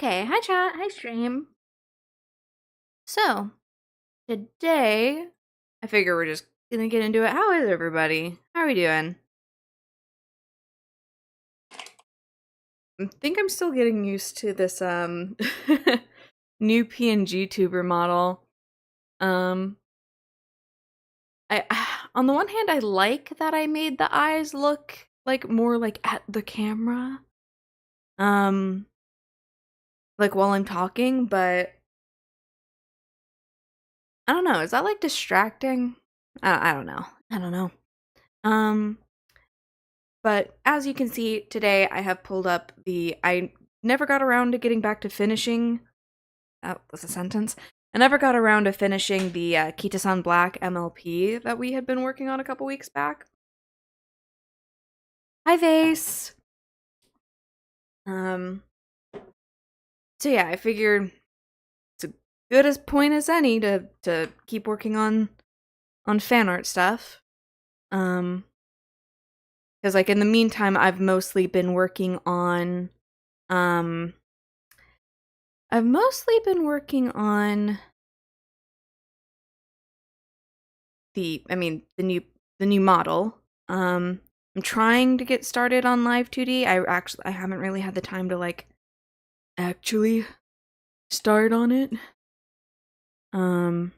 Okay, hi chat, hi stream. So, today, I figure we're just gonna get into it. How is everybody? How are we doing? I think I'm still getting used to this, new PNG tuber model. I, on the one hand, I like that I made the eyes look, like, more, like, at the camera. Like, while I'm talking, but I don't know, is that, like, distracting? I don't know. I don't know. But as you can see, today I have pulled up I never got around to getting back to finishing. Oh, that's a sentence. I never got around to finishing the Kita-san Black MLP that we had been working on a couple weeks back. Hi, Vase! So yeah, I figured it's a good as point as any to keep working on fan art stuff. Because like in the meantime, I've mostly been working on the new model. I'm trying to get started on Live 2D. I haven't really had the time to like actually start on it. I've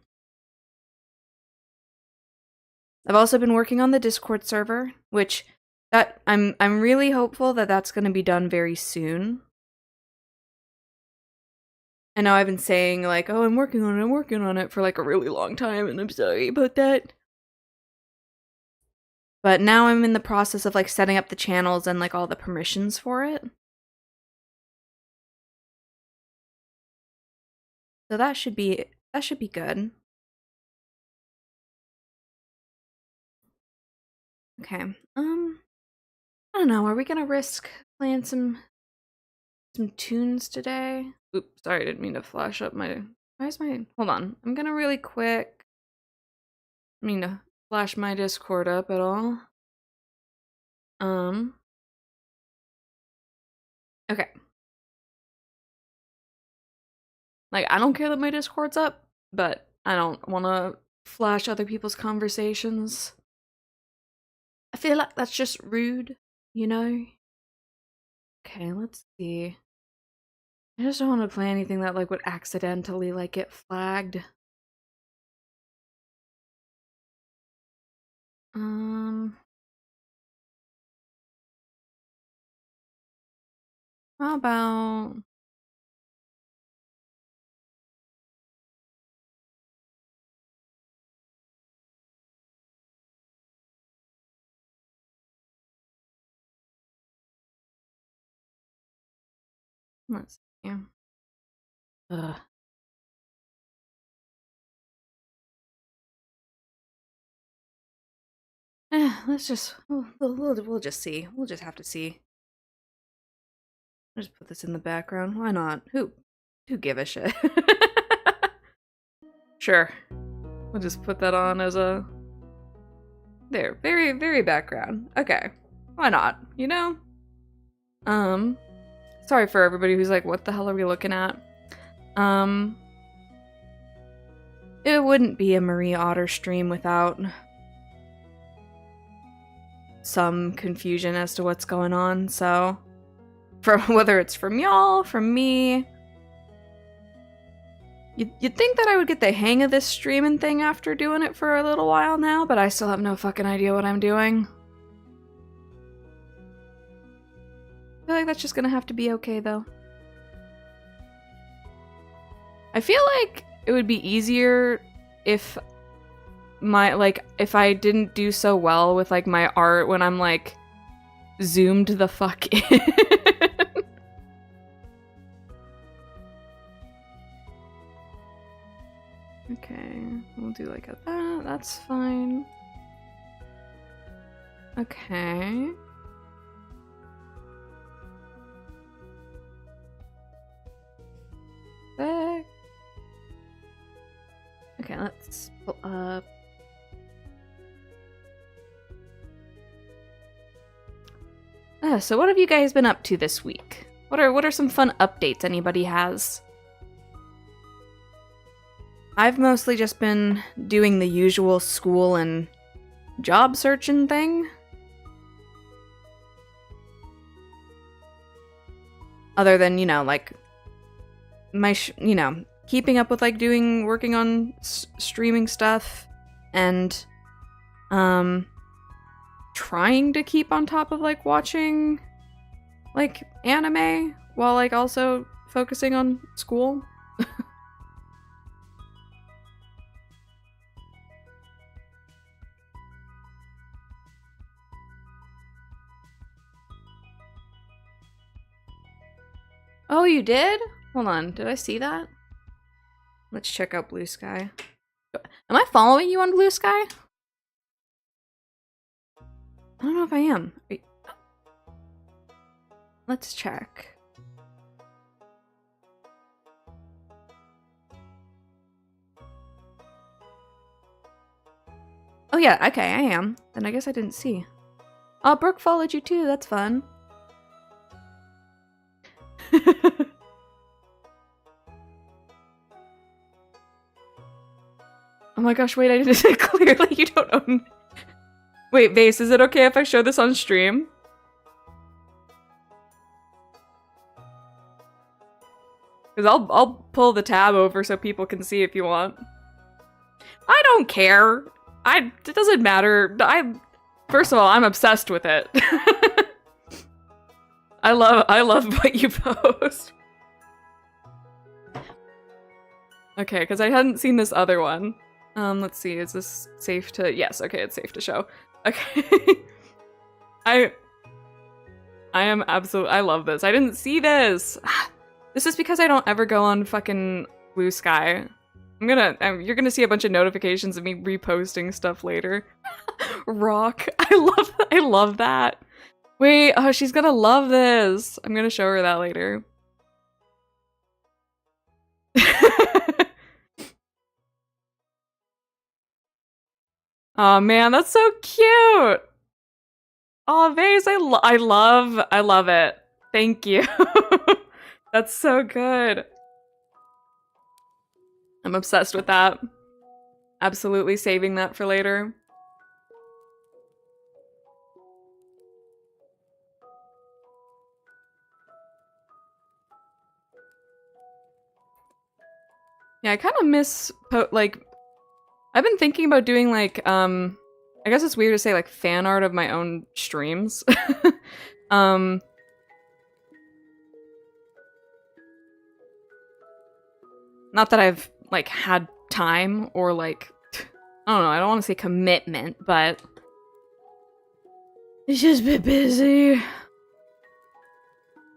also been working on the Discord server, which I'm really hopeful that that's going to be done very soon. I know I've been saying like, oh, I'm working on it for like a really long time, and I'm sorry about that. But now I'm in the process of like setting up the channels and like all the permissions for it. So that should be good. Okay. I don't know, are we gonna risk playing some tunes today? Oops, sorry, I didn't mean to flash up my hold on. I'm gonna really quick mean to flash my Discord up at all. Okay. Like, I don't care that my Discord's up, but I don't want to flash other people's conversations. I feel like that's just rude, you know? Okay, let's see. I just don't want to play anything that, like, would accidentally, like, get flagged. How about... Let's see. Ugh. Let's just... We'll just see. We'll just have to see. I'll just put this in the background. Why not? Who give a shit? Sure. We'll just put that on as a... There. Very, very background. Okay. Why not? You know? Sorry for everybody who's like, what the hell are we looking at? It wouldn't be a Marie Otter stream without some confusion as to what's going on, so... whether it's from y'all, from me... You'd think that I would get the hang of this streaming thing after doing it for a little while now, but I still have no fucking idea what I'm doing. I feel like that's just gonna have to be okay, though. I feel like it would be easier if if I didn't do so well with, like, my art when I'm, like, zoomed the fuck in. Okay, we'll do like that, that's fine. Okay. Back. Okay, let's pull up. So what have you guys been up to this week? What are some fun updates anybody has? I've mostly just been doing the usual school and job searching thing. Other than, you know, like, my, you know, keeping up with, like, working on streaming stuff, and, trying to keep on top of, like, watching, like, anime, while, like, also focusing on school. Oh, you did? Hold on, did I see that? Let's check out Bluesky. Am I following you on Bluesky? I don't know if I am. Let's check. Oh yeah, okay, I am. Then I guess I didn't see. Oh, Brooke followed you too, that's fun. Oh my gosh, wait, I didn't clearly you don't own. Wait, Vase, is it okay if I show this on stream? Because I'll pull the tab over so people can see if you want. I don't care. It doesn't matter. First of all, I'm obsessed with it. I love what you post. Okay, because I hadn't seen this other one. Let's see, is this safe to— yes, okay, it's safe to show. Okay. I am absolutely— I love this. I didn't see this! This is because I don't ever go on fucking Bluesky. You're gonna see a bunch of notifications of me reposting stuff later. Rock. I love that. Wait, oh, she's gonna love this. I'm gonna show her that later. Oh man, that's so cute. Oh, Vase, I love it. Thank you. That's so good. I'm obsessed with that. Absolutely saving that for later. Yeah, I kind of miss, like, I've been thinking about doing, like, I guess it's weird to say, like, fan art of my own streams. Not that I've, like, had time or, like, I don't know, I don't want to say commitment, but it's just a bit busy.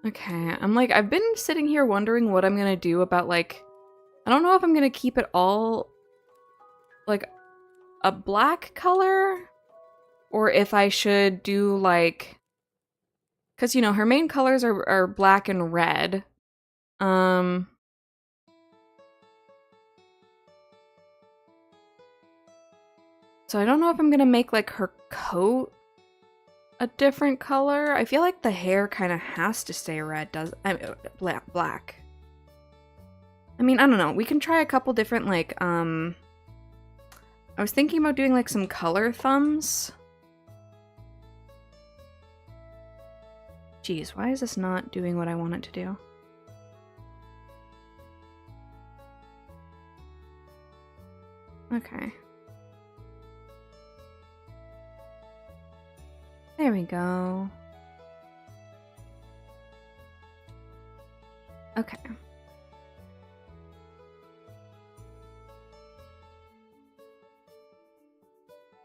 Okay, I've been sitting here wondering what I'm gonna do about, like, I don't know if I'm gonna keep it all, like, a black color, or if I should do, like, because, you know, her main colors are black and red. So I don't know if I'm gonna make, like, her coat a different color. I feel like the hair kind of has to stay red, black. I mean, I don't know. We can try a couple different, like, I was thinking about doing, like, some color thumbs. Jeez, why is this not doing what I want it to do? Okay. There we go. Okay.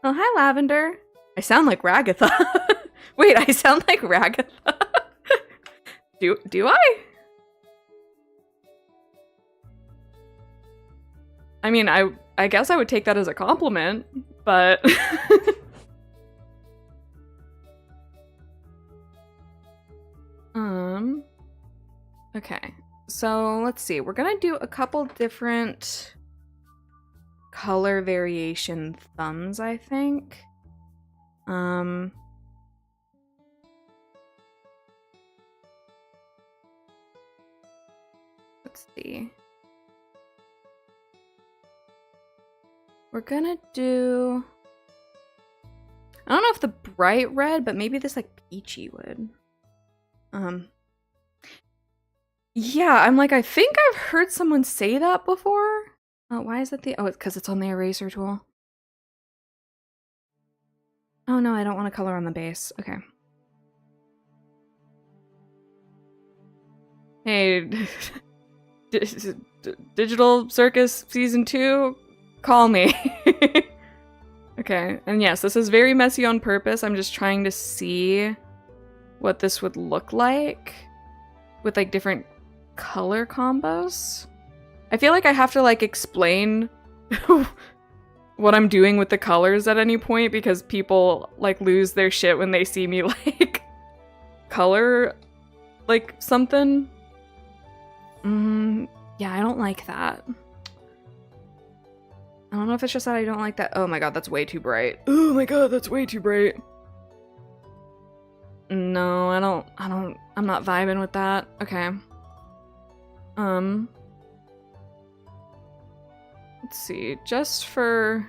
Oh, hi, Lavender. I sound like Ragatha. Wait, I sound like Ragatha? Do I? I mean, I guess I would take that as a compliment, but okay. So, let's see. We're gonna do a couple different color variation thumbs, I think. So, Let's see. We're gonna do... I don't know if the bright red, but maybe this like peachy would. Yeah, I'm like, I think I've heard someone say that before. Why is that the... Oh, it's because it's on the eraser tool. Oh no, I don't want to color on the base. Okay. Hey, Digital Circus Season 2, call me. Okay, and yes, this is very messy on purpose. I'm just trying to see what this would look like with like different color combos. I feel like I have to like explain what I'm doing with the colors at any point because people like lose their shit when they see me like color like something. Yeah, I don't like that. I don't know if it's just that I don't like that. Oh my god, that's way too bright. Oh my god, that's way too bright. No, I'm not vibing with that. Okay. Let's see, just for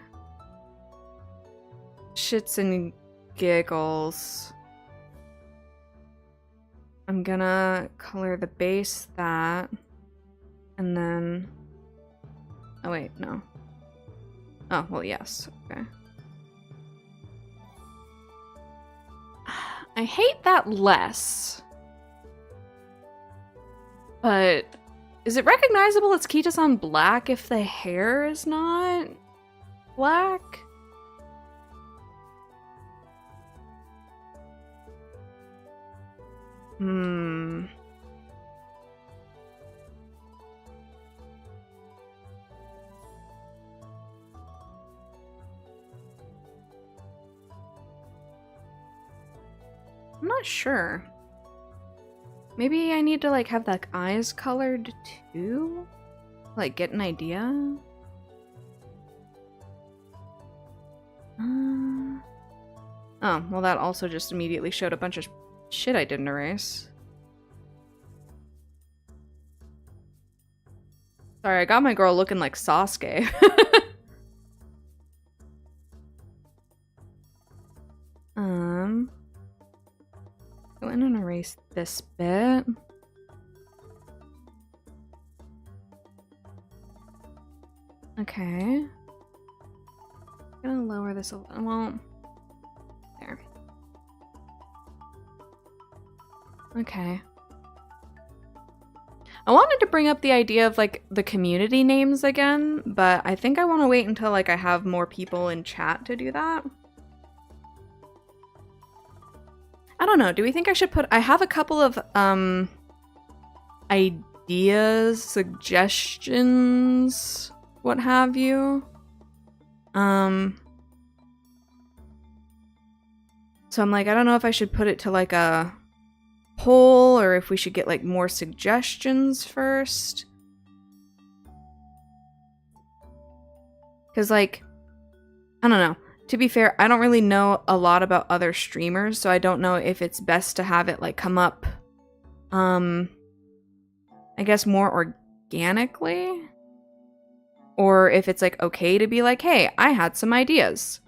shits and giggles, I'm gonna color the base that, and then, oh wait, no. Oh, well, yes, okay. I hate that less. But is it recognizable it's Kita-san black if the hair is not black? I'm not sure. Maybe I need to like have the eyes colored too? Like get an idea? Oh, well that also just immediately showed a bunch of shit I didn't erase. Sorry, I got my girl looking like Sasuke. Go in and erase this bit. Okay. I'm gonna lower this a little. Well, there. Okay. I wanted to bring up the idea of like the community names again, but I think I want to wait until like I have more people in chat to do that. I don't know. Do we think I should put... I have a couple of ideas, suggestions, what have you. So I'm like, I don't know if I should put it to like a poll or if we should get like more suggestions first. Because like, I don't know. To be fair, I don't really know a lot about other streamers, so I don't know if it's best to have it like come up, I guess more organically, or if it's like okay to be like, hey, I had some ideas.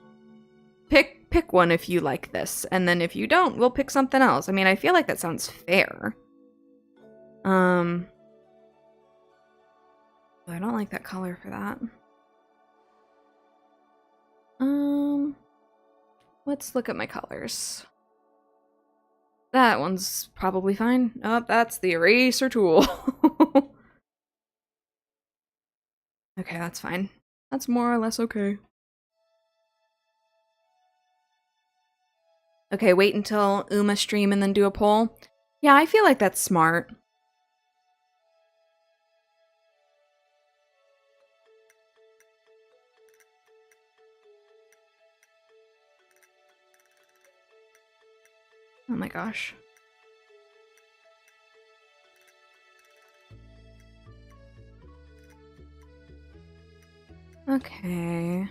Pick one if you like this, and then if you don't, we'll pick something else. I mean, I feel like that sounds fair. I don't like that color for that. Let's look at my colors. That one's probably fine. Oh, that's the eraser tool. Okay, that's fine. That's more or less okay. Okay, wait until Uma stream and then do a poll. Yeah, I feel like that's smart. Oh my gosh. Okay.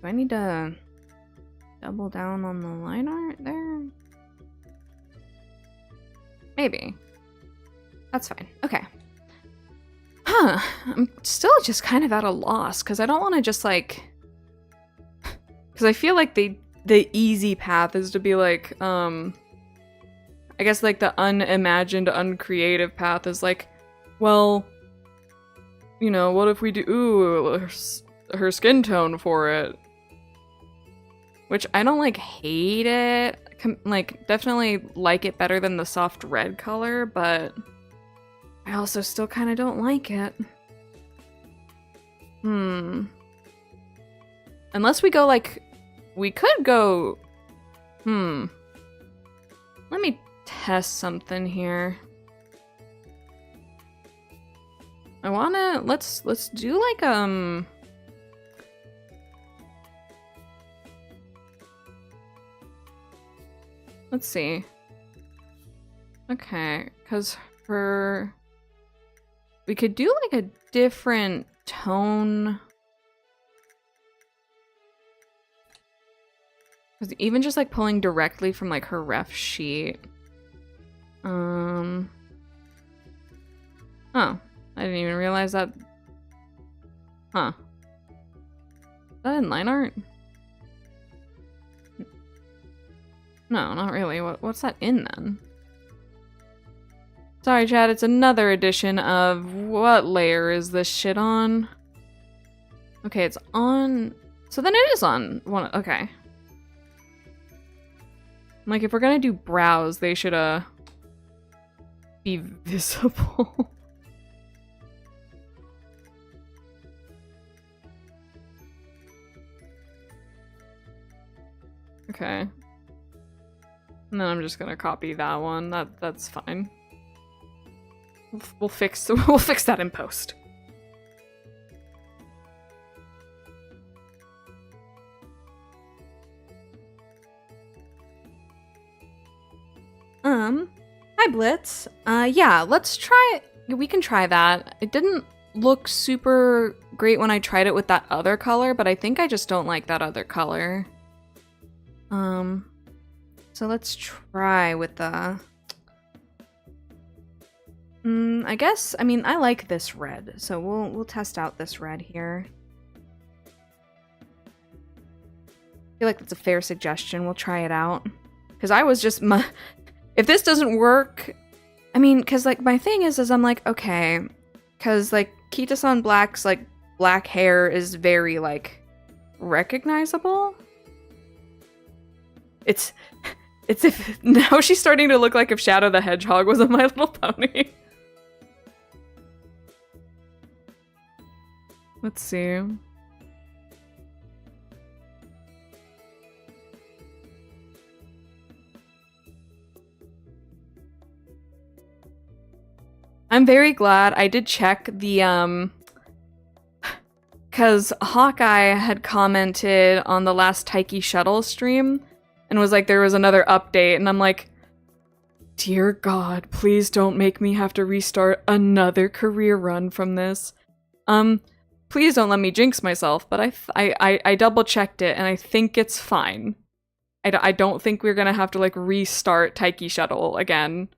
Do I need to double down on the line art there? Maybe. That's fine. Okay. I'm still just kind of at a loss because I don't want to just like, because I feel like the easy path is to be like, I guess like the unimagined, uncreative path is like, well, you know, what if we do her skin tone for it? Which I don't like hate it. Like definitely like it better than the soft red color, but I also still kind of don't like it. Unless we go like, we could go, let me test something here. I wanna, let's do like, let's see. Okay, because we could do like a different tone. Because even just like pulling directly from like her ref sheet. Oh, I didn't even realize that. Huh. Is that in line art? No, not really. What's that in then? Sorry, Chad, it's another edition of what layer is this shit on? Okay, it's on. So then it is on one. Okay. Like, if we're gonna do brows, they should, be visible. Okay. And then I'm just gonna copy that one. That's fine. We'll fix that in post. Hi Blitz. Yeah, let's try it. We can try that. It didn't look super great when I tried it with that other color, but I think I just don't like that other color. So let's try with the I guess, I mean, I like this red, so we'll test out this red here. I feel like that's a fair suggestion. We'll try it out. Because I was just, if this doesn't work, I mean, because like my thing is I'm like, okay, because like Kita-san Black's like black hair is very like recognizable. It's if now she's starting to look like if Shadow the Hedgehog was a My Little Pony. Let's see. I'm very glad I did check the, because Hawkeye had commented on the last Taiki Shuttle stream and was like, there was another update, and I'm like, dear God, please don't make me have to restart another career run from this. Please don't let me jinx myself, but I double checked it and I think it's fine. I don't think we're gonna have to like restart Taiki Shuttle again.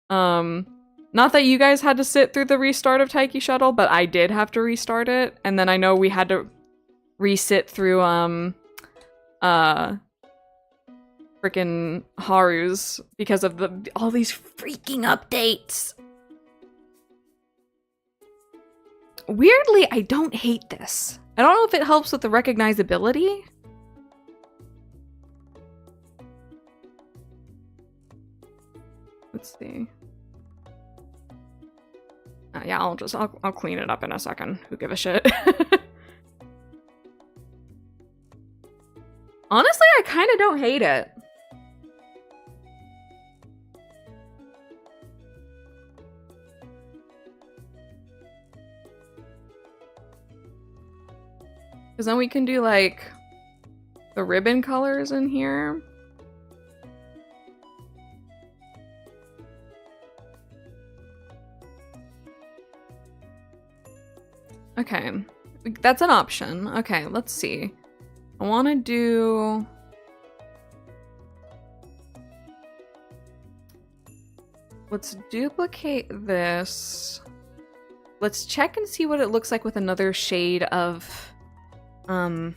Not that you guys had to sit through the restart of Taiki Shuttle, but I did have to restart it, and then I know we had to resit through freaking Haru's because of all these freaking updates. Weirdly, I don't hate this. I don't know if it helps with the recognizability. Let's see. Yeah, I'll clean it up in a second. Who give a shit? Honestly, I kind of don't hate it. Because then we can do, like, the ribbon colors in here. Okay, that's an option. Okay, let's see. I want to do... Let's duplicate this. let's check and see what it looks like with another shade of, because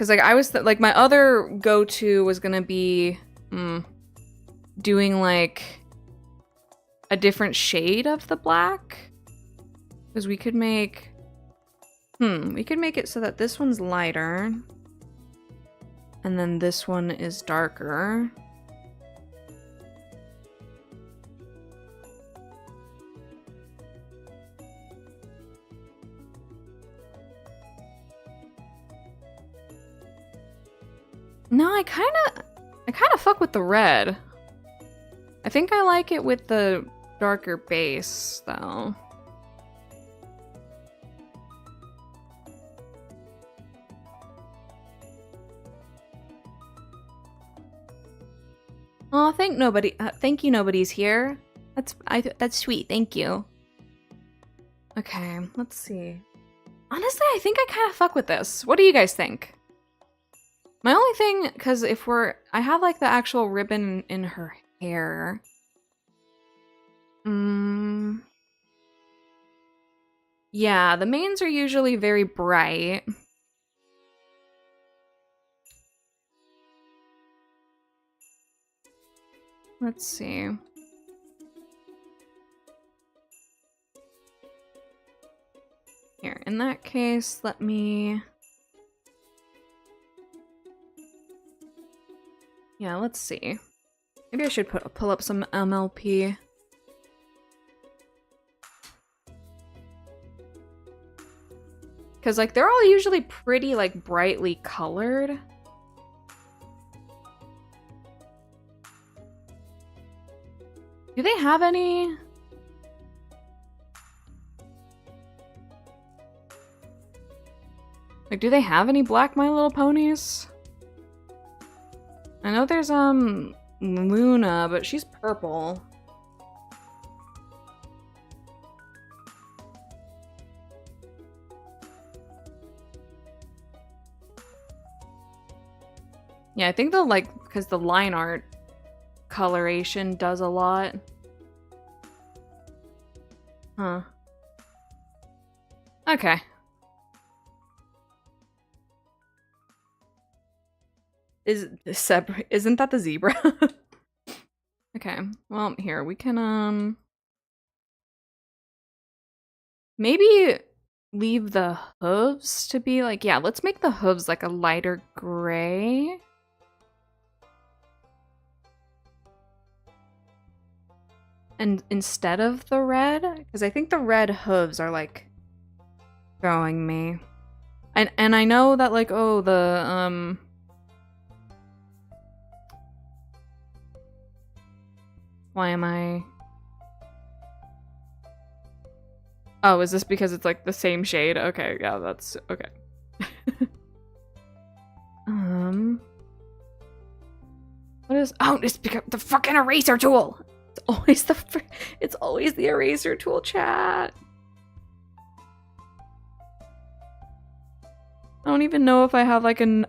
like I was like my other go-to was gonna be doing like a different shade of the black, because we could make it so that this one's lighter and then this one is darker. No, I kind of fuck with the red. I think I like it with the darker base, though. Oh, thank you, nobody's here. That's sweet. Thank you. Okay, let's see. Honestly, I think I kind of fuck with this. What do you guys think? My only thing, because I have like the actual ribbon in her hair. Yeah, the mains are usually very bright. Let's see. Here, in that case, let me... Yeah, let's see. Maybe I should pull up some MLP. Because, like, they're all usually pretty, like, brightly colored. Do they have any? Like, do they have any black My Little Ponies? I know there's, Luna, but she's purple. Yeah, I think because the line art coloration does a lot. Huh. Okay. Isn't that the zebra? Okay, well, here, we can, maybe leave the hooves to be, like, yeah, let's make the hooves, like, a lighter gray. And instead of the red, because I think the red hooves are, like, throwing me. And I know that, like, oh, the, why am I... Oh, is this because it's, like, the same shade? Okay, yeah, that's... Okay. What is... Oh, it's because the fucking eraser tool! It's always the eraser tool, chat. I don't even know if I have, like, you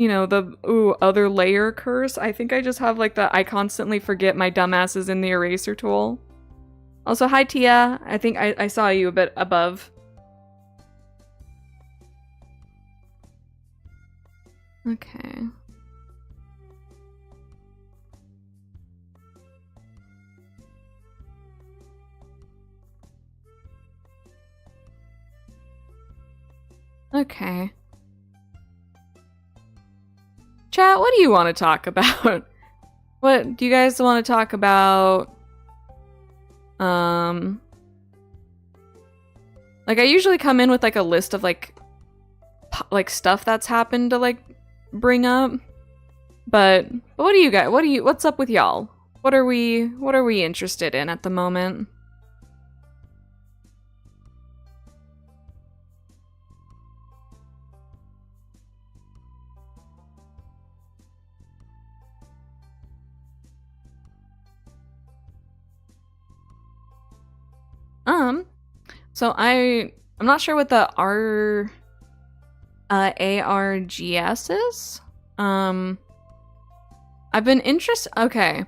know, the other layer curse. I think I just have, like, I constantly forget my dumbass is in the eraser tool. Also, hi, Tia. I think I saw you a bit above. Okay. Okay. Chat, what do you want to talk about? What do you guys want to talk about? Like, I usually come in with, like, a list of, like stuff that's happened to, like, bring up. But what do you guys, what's up with y'all? What are we interested in at the moment? So I'm not sure what the ARGS is. I've been interested. Okay.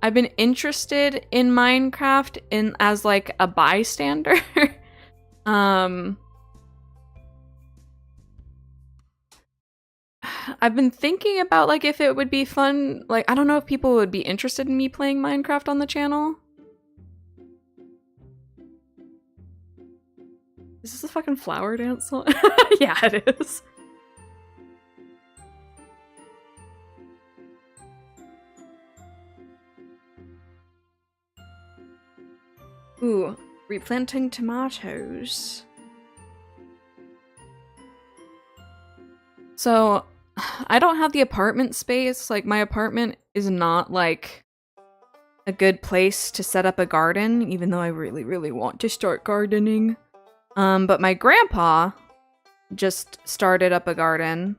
I've been interested in Minecraft as like a bystander. I've been thinking about like if it would be fun, like I don't know if people would be interested in me playing Minecraft on the channel. Is this a fucking flower dance song? Yeah, it is. Ooh, replanting tomatoes. So, I don't have the apartment space. Like, my apartment is not, like, a good place to set up a garden, even though I really, really want to start gardening. But my grandpa just started up a garden,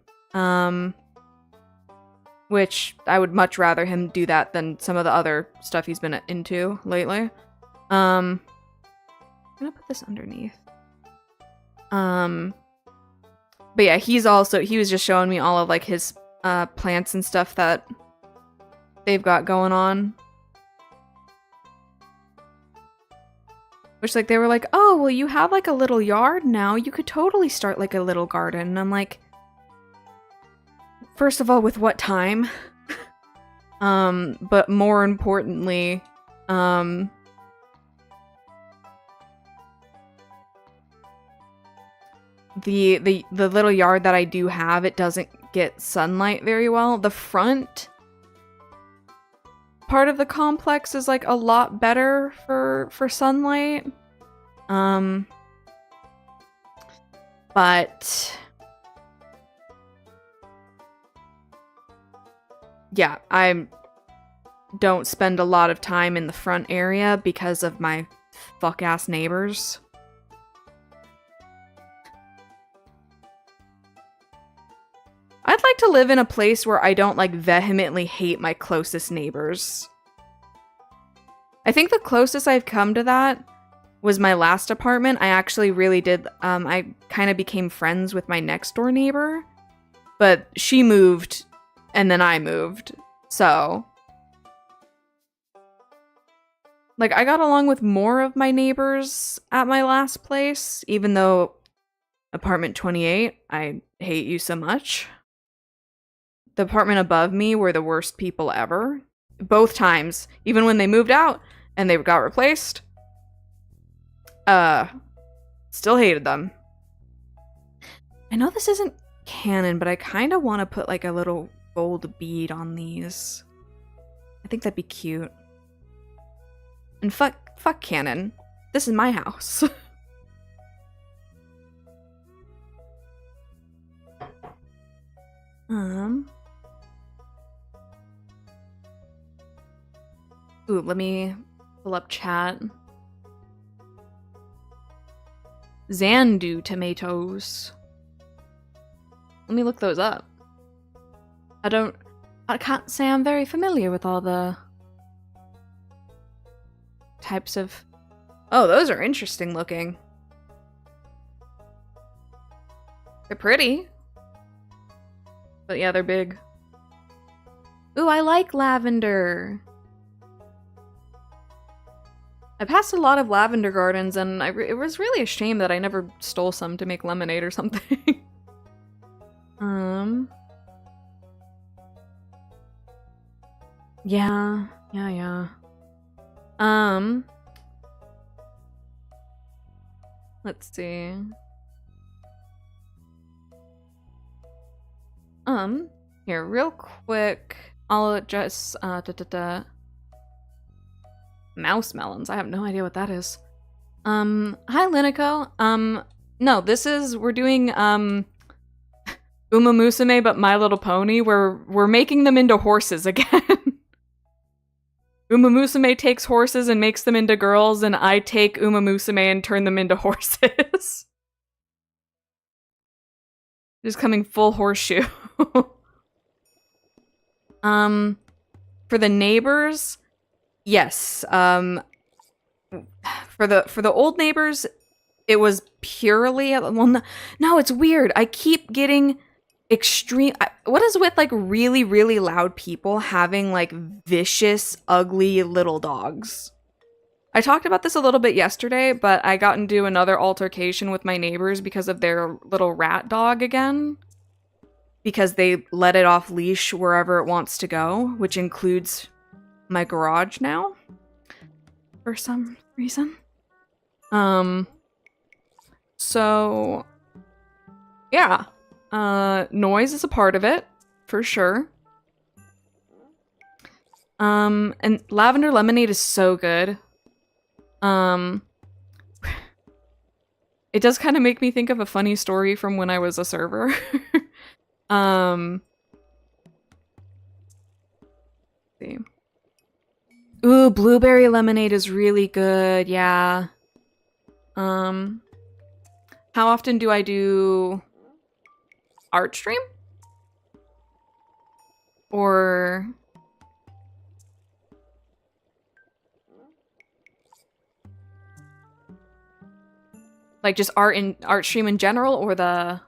which I would much rather him do that than some of the other stuff he's been into lately. I'm gonna put this underneath. But yeah, he was just showing me all of like his plants and stuff that they've got going on. Which like they were like, "Oh, well you have like a little yard now. You could totally start like a little garden." And I'm like, first of all, with what time? But more importantly, the little yard that I do have, it doesn't get sunlight very well. The front part of the complex is like a lot better for sunlight. But yeah, I don't spend a lot of time in the front area because of my fuck-ass neighbors. I'd like to live in a place where I don't, like, vehemently hate my closest neighbors. I think the closest I've come to that was my last apartment. I actually really did, I kind of became friends with my next door neighbor. But she moved, and then I moved, so... Like, I got along with more of my neighbors at my last place, even though apartment 28, I hate you so much. The apartment above me were the worst people ever. Both times. Even when they moved out and they got replaced. Still hated them. I know this isn't canon, but I kind of want to put like a little gold bead on these. I think that'd be cute. And fuck canon. This is my house. Ooh, let me pull up chat. Xandu tomatoes. Let me look those up. I can't say I'm very familiar with all the types of... Oh, those are interesting looking. They're pretty. But yeah, they're big. Ooh, I like lavender. I passed a lot of lavender gardens, and it was really a shame that I never stole some to make lemonade or something. Yeah. Let's see. Here, real quick, I'll just, mouse melons. I have no idea what that is. Hi, Linico. No, we're doing, Uma Musume, but My Little Pony. We're making them into horses again. Uma Musume takes horses and makes them into girls, and I take Uma Musume and turn them into horses. Just coming full horseshoe. For the neighbors, yes. For the old neighbors, it was purely, well, no, it's weird. I keep getting extreme. What is with like really, really loud people having like vicious, ugly little dogs? I talked about this a little bit yesterday, but I got into another altercation with my neighbors because of their little rat dog again. Because they let it off leash wherever it wants to go, which includes my garage now for some reason. So yeah. Noise is a part of it, for sure. And lavender lemonade is so good. It does kind of make me think of a funny story from when I was a server. See. Ooh, blueberry lemonade is really good, yeah. How often do I do art stream? Or like just art stream in general, or the...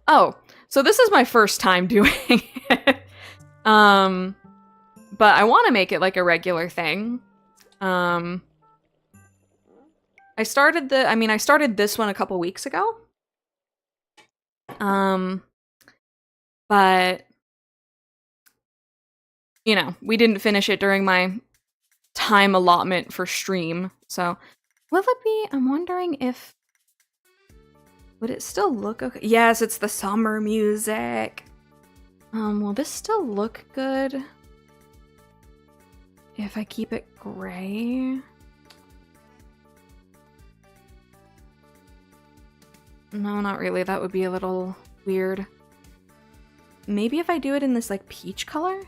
Oh, so this is my first time doing it. But I want to make it like a regular thing. I started this one a couple weeks ago. But you know, we didn't finish it during my time allotment for stream. So, will it be? I'm wondering if... Would it still look okay? Yes, it's the summer music. Will this still look good if I keep it gray? No, not really. That would be a little weird. Maybe if I do it in this like peach color?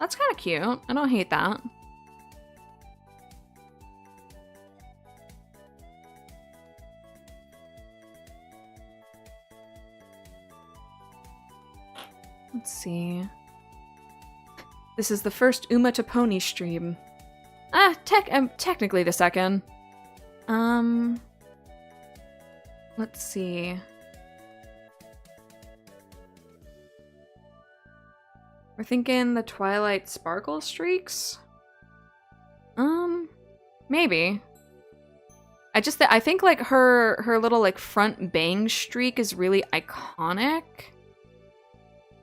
That's kind of cute. I don't hate that. Let's see. This is the first Uma to Pony stream. Technically the second. Let's see. We're thinking the Twilight Sparkle streaks? Maybe. I think like her little like front bang streak is really iconic.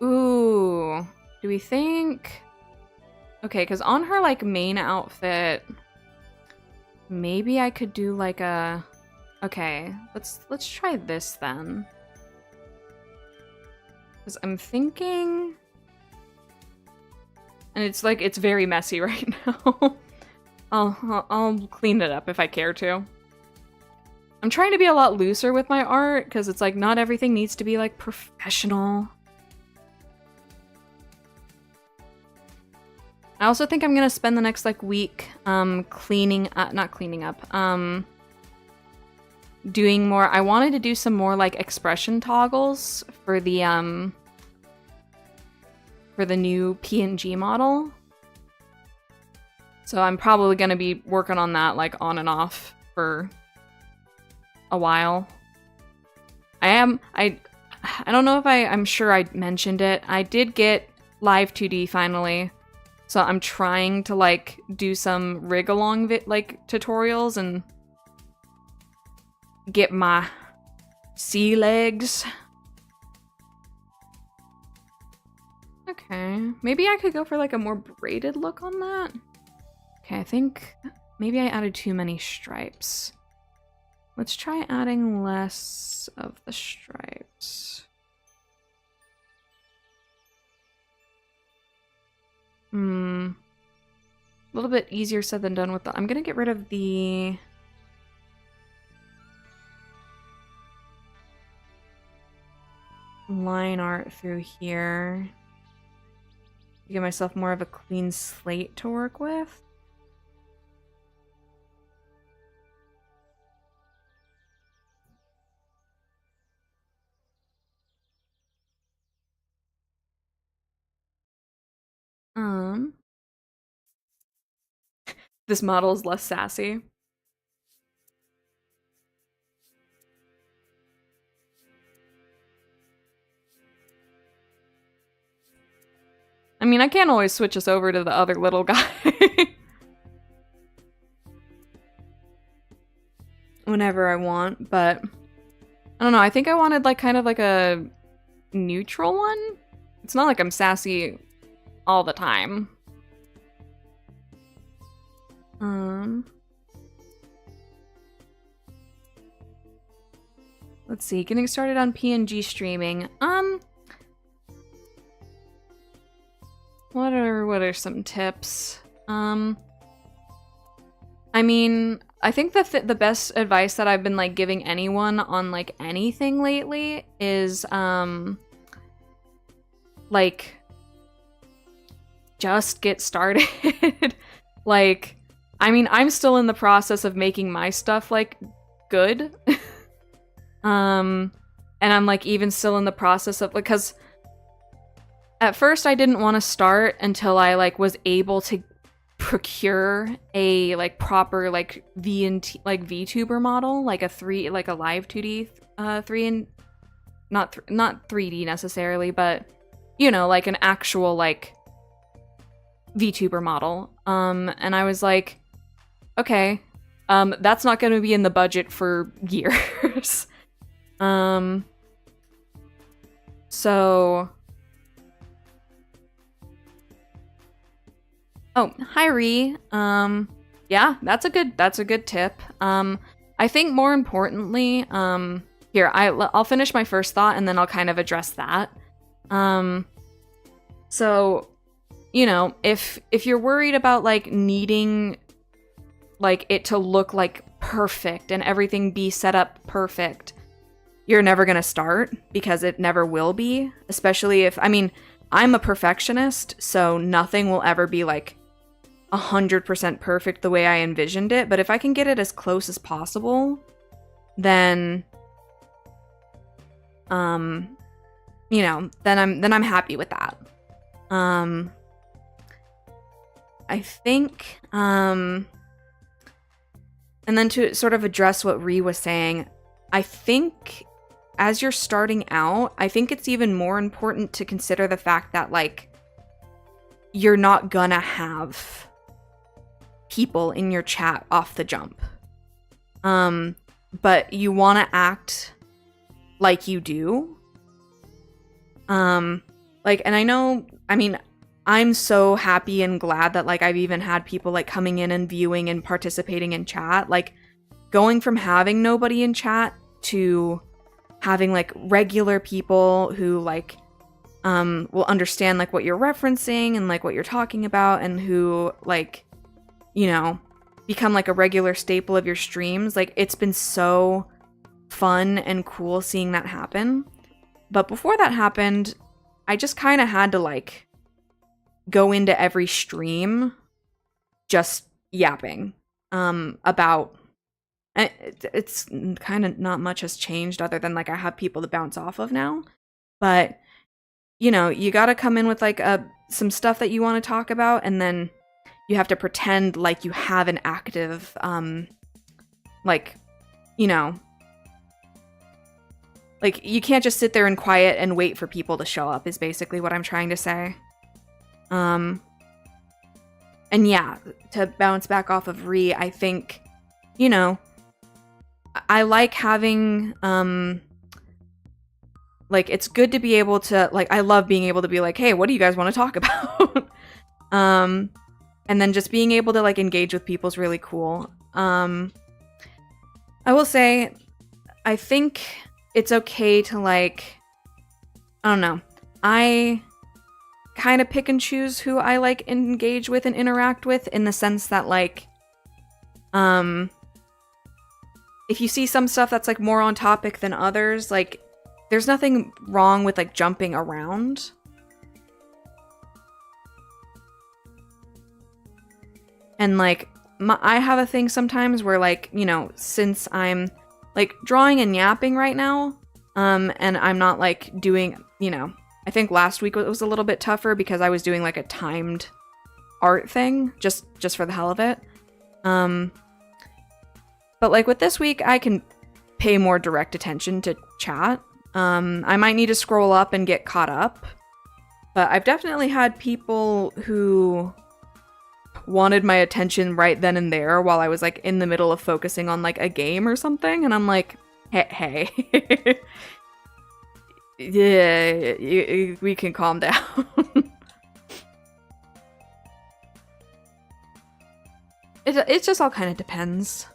Ooh, do we think? Okay, because on her like main outfit, maybe I could do like a... Okay, let's try this then. Because I'm thinking... And it's like, it's very messy right now. I'll clean it up if I care to. I'm trying to be a lot looser with my art, because it's like, not everything needs to be like professional. I also think I'm gonna spend the next like week not cleaning up, doing more. I wanted to do some more like expression toggles for the new PNG model. So I'm probably gonna be working on that like on and off for a while. I don't know if I'm sure I mentioned it. I did get Live 2D finally. So I'm trying to like do some rig along like tutorials and get my sea legs. Okay, maybe I could go for like a more braided look on that. Okay, I think maybe I added too many stripes. Let's try adding less of the stripes. A little bit easier said than done with that. I'm gonna get rid of the... line art through here. Give myself more of a clean slate to work with. Um, this model is less sassy. I mean, I can't always switch us over to the other little guy. Whenever I want, but I don't know, I think I wanted like kind of like a neutral one. It's not like I'm sassy all the time. Let's see, getting started on PNG streaming. What are some tips? I mean, I think the best advice that I've been like giving anyone on like anything lately is like just get started. Like, I mean, I'm still in the process of making my stuff like good. And I'm like even still in the process of, because at first I didn't want to start until I like was able to procure a like proper like VTuber model, like a live 2D 3 and not 3D necessarily, but you know, like an actual like VTuber model. And I was like, okay, that's not going to be in the budget for years. So oh, hi Ree. Yeah, that's a good tip. I think more importantly, here, I'll finish my first thought and then I'll kind of address that. So, you know, if you're worried about like needing like it to look like perfect and everything be set up perfect, you're never gonna start, because it never will be. Especially if, I mean, I'm a perfectionist, so nothing will ever be like 100% perfect the way I envisioned it, but if I can get it as close as possible, then you know, then I'm happy with that. I think and then to sort of address what Ree was saying, I think as you're starting out, I think it's even more important to consider the fact that like you're not gonna have people in your chat off the jump. But you want to act like you do. Like, and I know, I mean, I'm so happy and glad that like I've even had people like coming in and viewing and participating in chat. Like going from having nobody in chat to having like regular people who like will understand like what you're referencing and like what you're talking about, and who like, you know, become like a regular staple of your streams. Like it's been so fun and cool seeing that happen. But before that happened, I just kind of had to like go into every stream just yapping about, it's kind of not much has changed other than like I have people to bounce off of now. But you know, you got to come in with like some stuff that you want to talk about, and then you have to pretend like you have an active like, you know, like you can't just sit there and quiet and wait for people to show up, is basically what I'm trying to say. And yeah, to bounce back off of Ree, I think, you know, I like having like it's good to be able to like, I love being able to be like, hey, what do you guys want to talk about? And then just being able to like engage with people is really cool. I will say, I think it's okay to like, I don't know, I kind of pick and choose who I like engage with and interact with, in the sense that like, if you see some stuff that's like more on topic than others, like there's nothing wrong with like jumping around. And like I have a thing sometimes where like, you know, since I'm like drawing and yapping right now, and I'm not like doing, you know, I think last week was a little bit tougher because I was doing like a timed art thing just for the hell of it. But like with this week, I can pay more direct attention to chat. I might need to scroll up and get caught up, but I've definitely had people who wanted my attention right then and there while I was like in the middle of focusing on like a game or something, and I'm like, hey. Yeah, we can calm down. It just all kind of depends.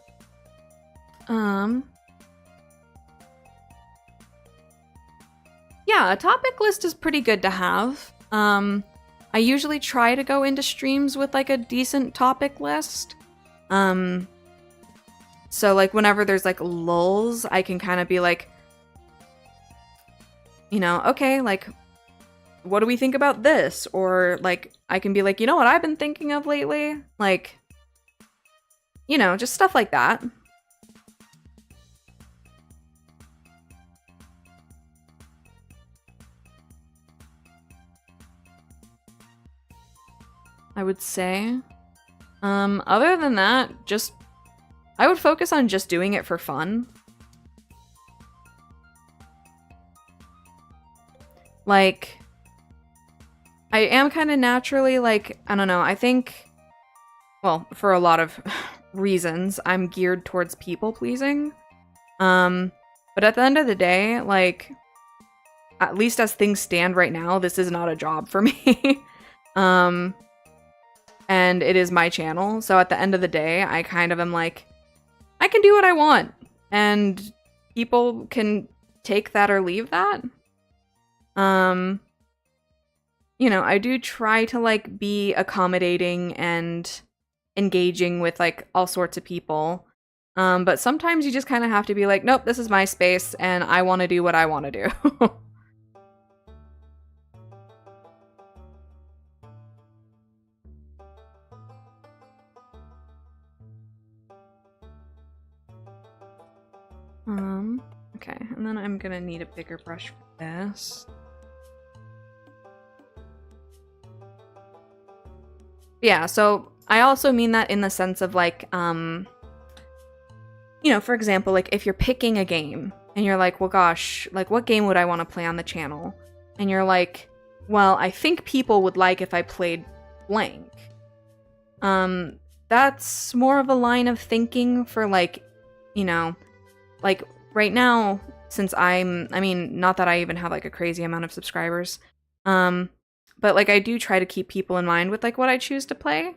Yeah, a topic list is pretty good to have. I usually try to go into streams with like a decent topic list. So like whenever there's like lulls, I can kind of be like, you know, okay, like, what do we think about this? Or like, I can be like, you know what I've been thinking of lately? Like, you know, just stuff like that. I would say. Other than that, I would focus on just doing it for fun. Like, I am kind of naturally, like, I don't know, I think, well, for a lot of reasons, I'm geared towards people-pleasing. But at the end of the day, like, at least as things stand right now, this is not a job for me. And it is my channel, so at the end of the day, I kind of am like, I can do what I want, and people can take that or leave that. You know, I do try to, like, be accommodating and engaging with, like, all sorts of people. But sometimes you just kind of have to be like, nope, this is my space, and I want to do what I want to do. Okay, and then I'm gonna need a bigger brush for this. Yeah, so I also mean that in the sense of like, you know, for example, like if you're picking a game and you're like, well, gosh, like what game would I want to play on the channel? And you're like, well, I think people would like if I played blank. That's more of a line of thinking for like, you know, like right now, since I mean, not that I even have like a crazy amount of subscribers, but like I do try to keep people in mind with like what I choose to play.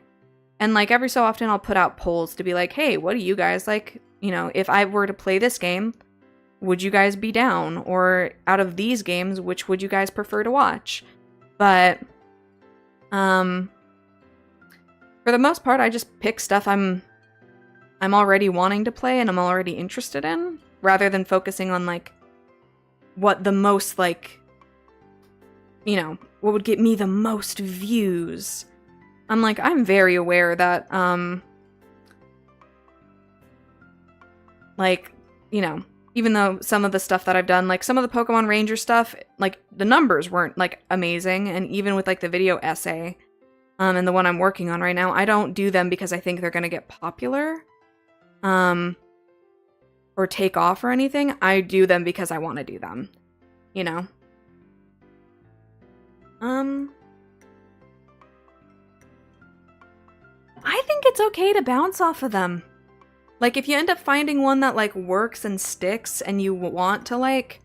And like every so often I'll put out polls to be like, hey, what do you guys like? You know, if I were to play this game, would you guys be down? Or out of these games, which would you guys prefer to watch? But for the most part, I just pick stuff I'm already wanting to play and I'm already interested in, rather than focusing on like what the most like, you know, what would get me the most views. I'm very aware that like, you know, even though some of the stuff that I've done, like some of the Pokemon Ranger stuff, like the numbers weren't like amazing, and even with like the video essay and the one I'm working on right now, I don't do them because I think they're gonna get popular or take off or anything. I do them because I want to do them, you know. I think it's okay to bounce off of them. Like, if you end up finding one that, like, works and sticks and you want to, like,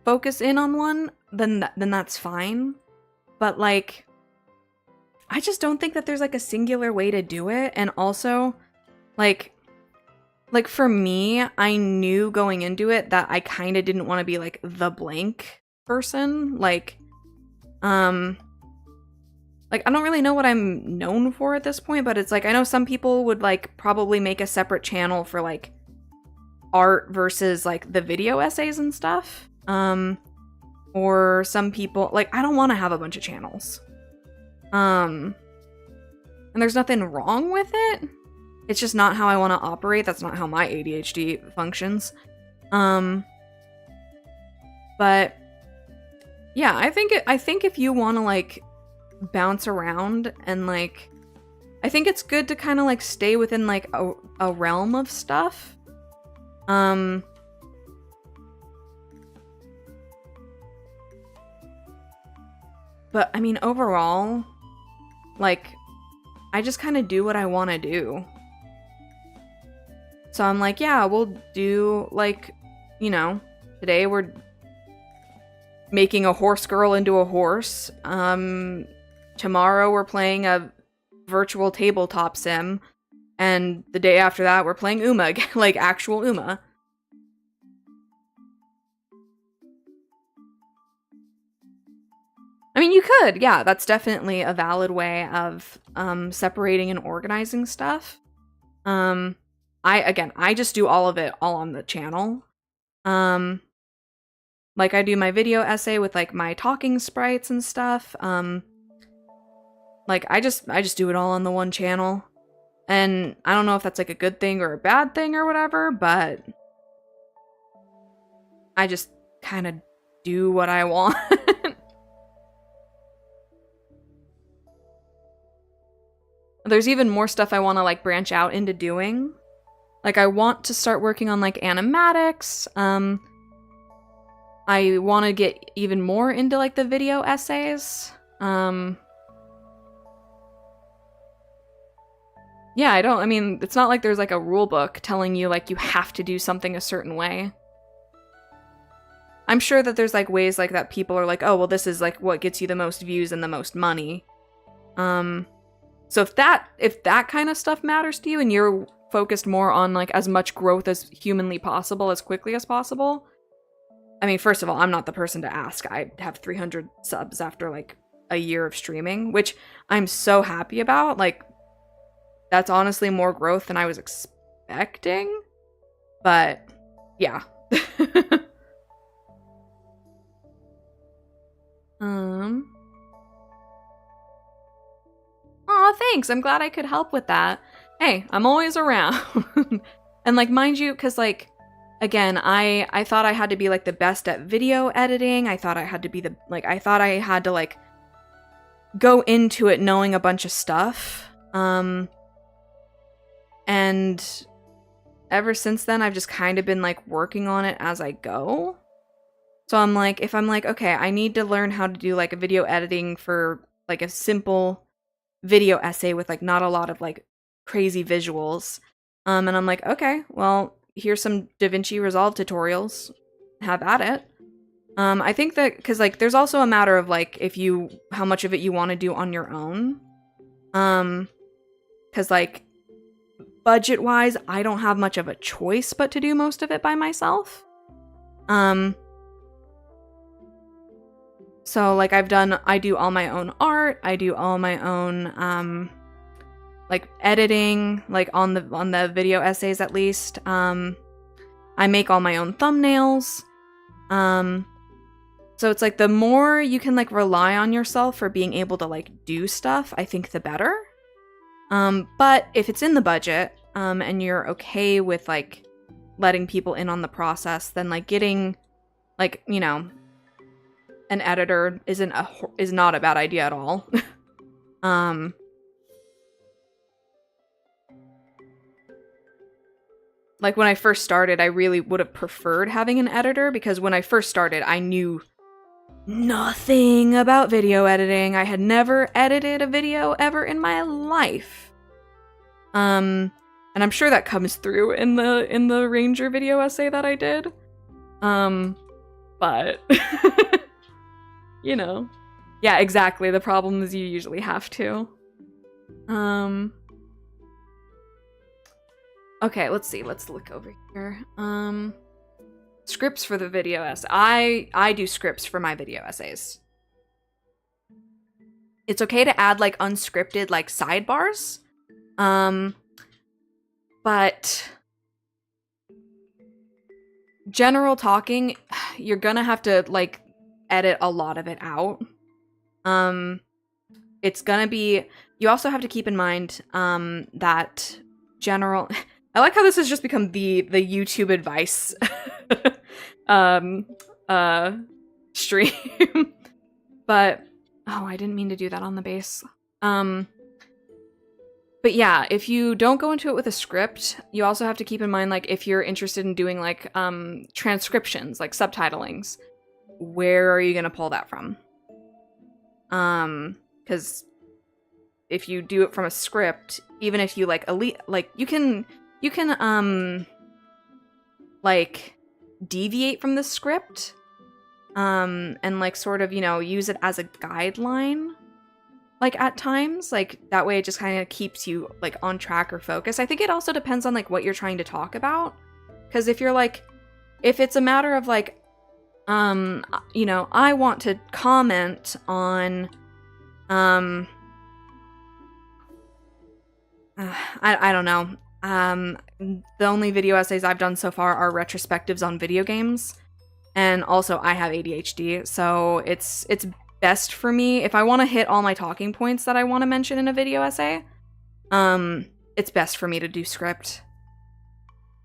focus in on one, then that's fine. But, like, I just don't think that there's, like, a singular way to do it. And also, like for me, I knew going into it that I kind of didn't want to be, like, the blank person. Like, I don't really know what I'm known for at this point, but it's like, I know some people would, like, probably make a separate channel for, like, art versus, like, the video essays and stuff. Or some people, like, I don't want to have a bunch of channels. And there's nothing wrong with it. It's just not how I want to operate. That's not how my ADHD functions. But Yeah, I think if you want to like bounce around and like I think it's good to kind of like stay within like a realm of stuff. But I mean overall, like I just kind of do what I want to do. So I'm like, yeah, we'll do like, you know, today we're making a horse girl into a horse. Tomorrow we're playing a virtual tabletop sim, and the day after that we're playing Uma, like actual Uma. I mean, you could, yeah, that's definitely a valid way of separating and organizing stuff. I just do all of it all on the channel. Like I do my video essay with like my talking sprites and stuff. Like I just do it all on the one channel. And I don't know if that's like a good thing or a bad thing or whatever, but I just kind of do what I want. There's even more stuff I want to like branch out into doing. Like I want to start working on like animatics. I want to get even more into like the video essays. Yeah, I mean, it's not like there's like a rule book telling you like you have to do something a certain way. I'm sure that there's like ways like that people are like, oh, well, this is like what gets you the most views and the most money. So if that kind of stuff matters to you and you're focused more on like as much growth as humanly possible as quickly as possible, I mean, first of all, I'm not the person to ask. I have 300 subs after like a year of streaming, which I'm so happy about. Like, that's honestly more growth than I was expecting. But yeah. Aw, thanks. I'm glad I could help with that. Hey, I'm always around. And like, mind you, because like, again, I thought I had to be like the best at video editing. I thought I had to be I thought I had to like go into it knowing a bunch of stuff. And ever since then, I've just kind of been like working on it as I go. So I'm like, if I'm like, okay, I need to learn how to do like a video editing for like a simple video essay with like not a lot of like crazy visuals. And I'm like, okay, well, here's some DaVinci Resolve tutorials. Have at it. I think that because like there's also a matter of like how much of it you want to do on your own. Because like budget wise, I don't have much of a choice but to do most of it by myself. So like I do all my own art. I do all my own like editing, like on the video essays at least. I make all my own thumbnails. So it's like the more you can like rely on yourself for being able to like do stuff, I think the better. But if it's in the budget, and you're okay with like letting people in on the process, then like getting like, you know, an editor is not a bad idea at all. Like when I first started, I really would have preferred having an editor because when I first started, I knew nothing about video editing. I had never edited a video ever in my life. And I'm sure that comes through in the Ranger video essay that I did. But you know. Yeah, exactly. The problem is you usually have to. Okay, let's see. Let's look over here. Scripts for the video essay. I do scripts for my video essays. It's okay to add like unscripted like sidebars. But general talking, you're gonna have to like edit a lot of it out. It's gonna be, you also have to keep in mind that general I like how this has just become the YouTube advice stream. But oh, I didn't mean to do that on the base. But yeah, if you don't go into it with a script, you also have to keep in mind, like, if you're interested in doing, like, transcriptions, like subtitlings, where are you gonna pull that from? Because if you do it from a script, even if you, like, you can, like, deviate from the script, and, like, sort of, you know, use it as a guideline. Like, at times, like, that way it just kind of keeps you, like, on track or focused. I think it also depends on, like, what you're trying to talk about. Because if you're, like, if it's a matter of, like, you know, I want to comment on, I don't know. The only video essays I've done so far are retrospectives on video games. And also, I have ADHD, so it's best for me if I want to hit all my talking points that I want to mention in a video essay. It's best for me to do script.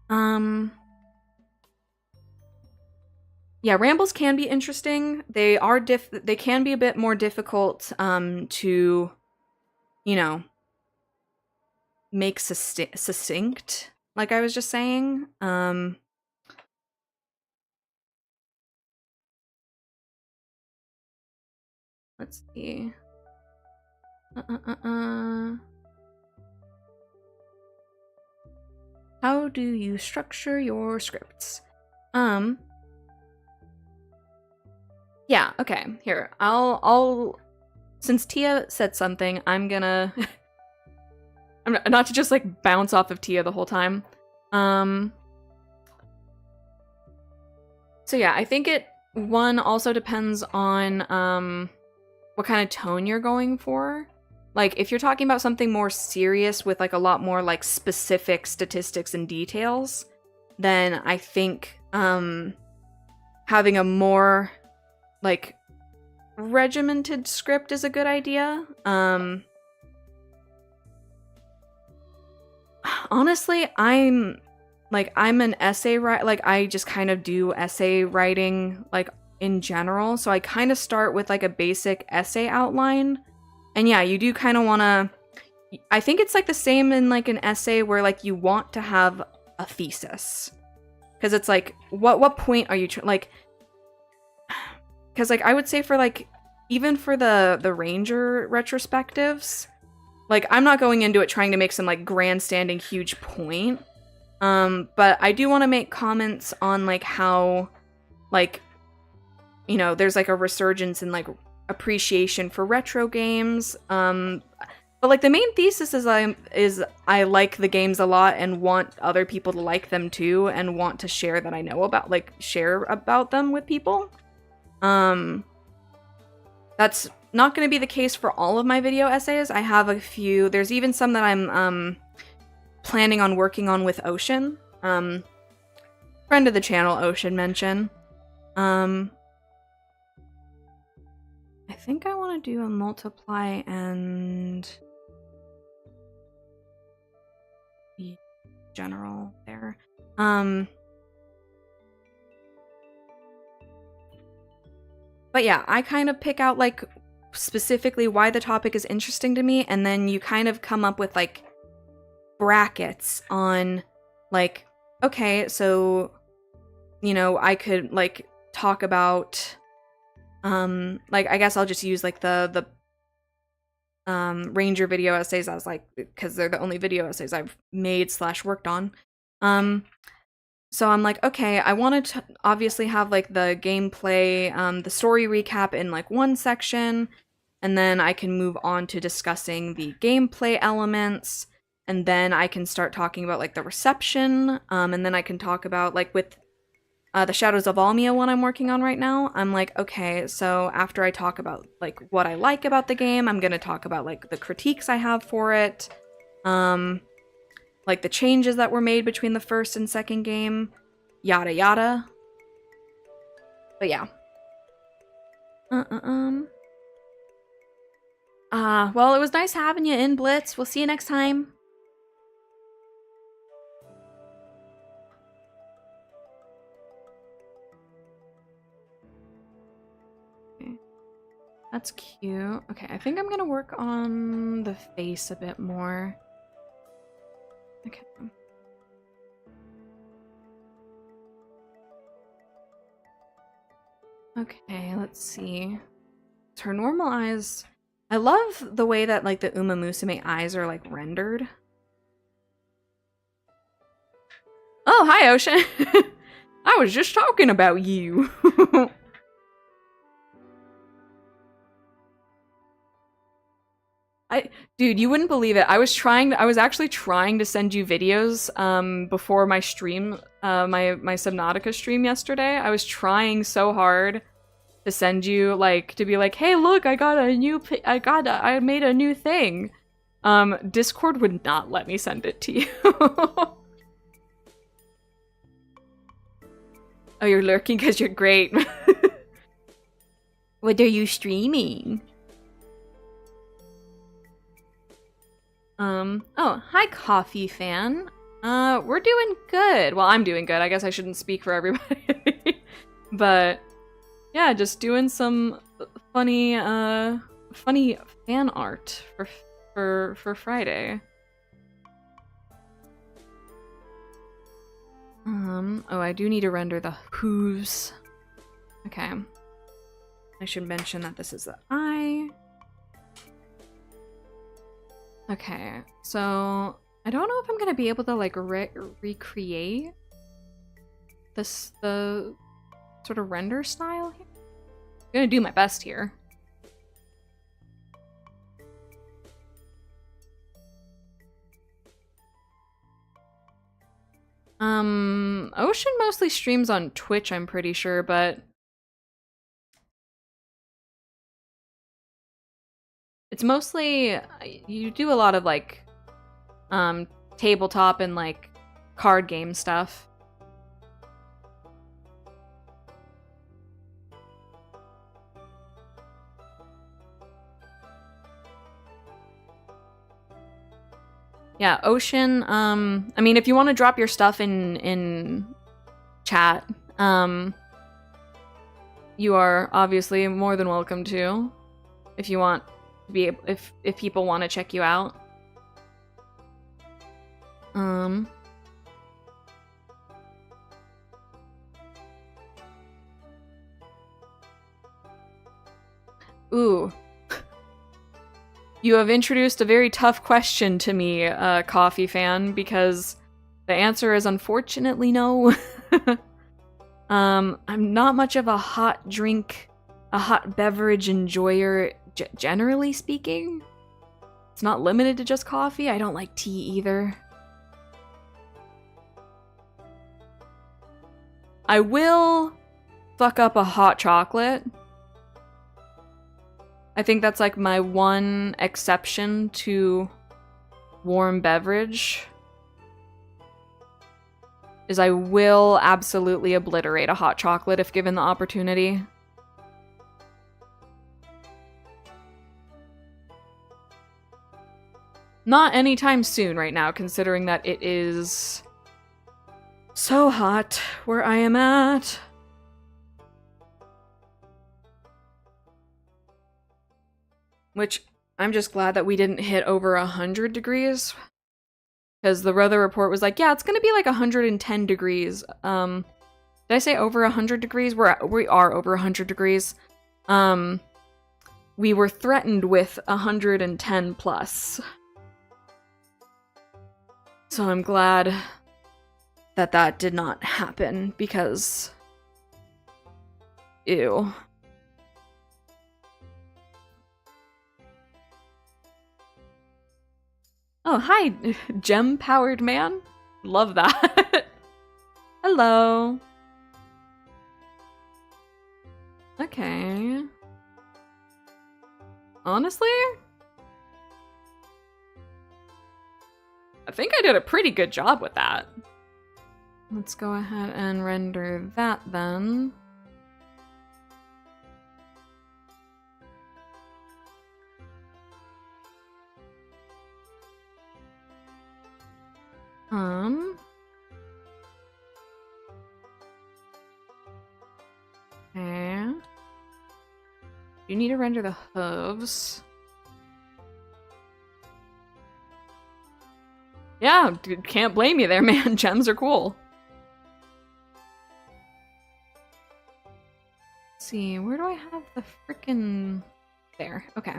Yeah, rambles can be interesting. They are they can be a bit more difficult to, you know, make succinct, like I was just saying. Let's see. How do you structure your scripts? Yeah, okay. Here, I'll since Tia said something, I'm gonna I'm not to just like bounce off of Tia the whole time. So yeah, I think it also depends on what kind of tone you're going for. Like, if you're talking about something more serious with, like, a lot more, like, specific statistics and details, then I think, having a more, like, regimented script is a good idea. Honestly, I'm an essay writer, like, I just kind of do essay writing, like, in general, so I kind of start with, like, a basic essay outline. And yeah, you do kind of want to, I think it's like the same in like an essay where like you want to have a thesis. Because it's like, what point are you, like, because like I would say for like, even for the Ranger retrospectives, like I'm not going into it trying to make some like grandstanding huge point. But I do want to make comments on like how, like, you know, there's like a resurgence in like appreciation for retro games. But like the main thesis is I like the games a lot and want other people to like them too, and want to share that I know about, like, share about them with people. That's not going to be the case for all of my video essays. I have a few. There's even some that I'm planning on working on with Ocean. Friend of the channel, Ocean mention. I think I want to do a multiply and general there. But yeah, I kind of pick out like specifically why the topic is interesting to me, and then you kind of come up with like brackets on like, okay, so, you know, I could like talk about like, I guess I'll just use like the Ranger video essays as like, because they're the only video essays I've made / worked on. So I'm like, okay, I wanted to obviously have like the gameplay, the story recap in like one section, and then I can move on to discussing the gameplay elements, and then I can start talking about like the reception, and then I can talk about like with the Shadows of Almia one I'm working on right now. I'm like, okay, so after I talk about like what I like about the game, I'm gonna talk about like the critiques I have for it, like the changes that were made between the first and second game, yada yada. But yeah. Well, it was nice having you in, Blitz. We'll see you next time. Okay. That's cute. Okay, I think I'm gonna work on the face a bit more. Okay. Okay, let's see. Her normal eyes. I love the way that like the Uma Musume eyes are like rendered. Oh, hi, Ocean. I was just talking about you. Dude, you wouldn't believe it. I was actually trying to send you videos before my stream, my Subnautica stream yesterday. I was trying so hard to send you like to be like, "Hey, look, I made a new thing." Discord would not let me send it to you. Oh, you're lurking because you're great. What are you streaming? Oh, hi, Coffee Fan. We're doing good. Well, I'm doing good. I guess I shouldn't speak for everybody. But, yeah, just doing some funny fan art for Friday. Oh, I do need to render the hooves. Okay. I should mention that this is the eye. Okay, so I don't know if I'm gonna be able to like recreate the sort of render style here. I'm gonna do my best here. Ocean mostly streams on Twitch, I'm pretty sure, but it's mostly you do a lot of like tabletop and like card game stuff. Yeah, Ocean, I mean, if you want to drop your stuff in chat, you are obviously more than welcome to. If you want to be able, if people want to check you out. Ooh. You have introduced a very tough question to me, Coffee Fan, because the answer is unfortunately no. I'm not much of a hot beverage enjoyer, generally speaking. It's not limited to just coffee. I don't like tea either. I will fuck up a hot chocolate. I think that's like my one exception to warm beverage. Is I will absolutely obliterate a hot chocolate if given the opportunity. Not anytime soon right now, considering that it is so hot where I am at. Which, I'm just glad that we didn't hit over 100 degrees. Because the weather report was like, yeah, it's gonna be like 110 degrees. Did I say over 100 degrees? We are over 100 degrees. We were threatened with 110 plus. So I'm glad that that did not happen, because... Ew. Oh, hi, gem-powered man. Love that. Hello. Okay. Honestly, I think I did a pretty good job with that. Let's go ahead and render that then. Okay. You need to render the hooves. Yeah, dude, can't blame you there, man. Gems are cool. Let's see, where do I have the frickin'... There, okay.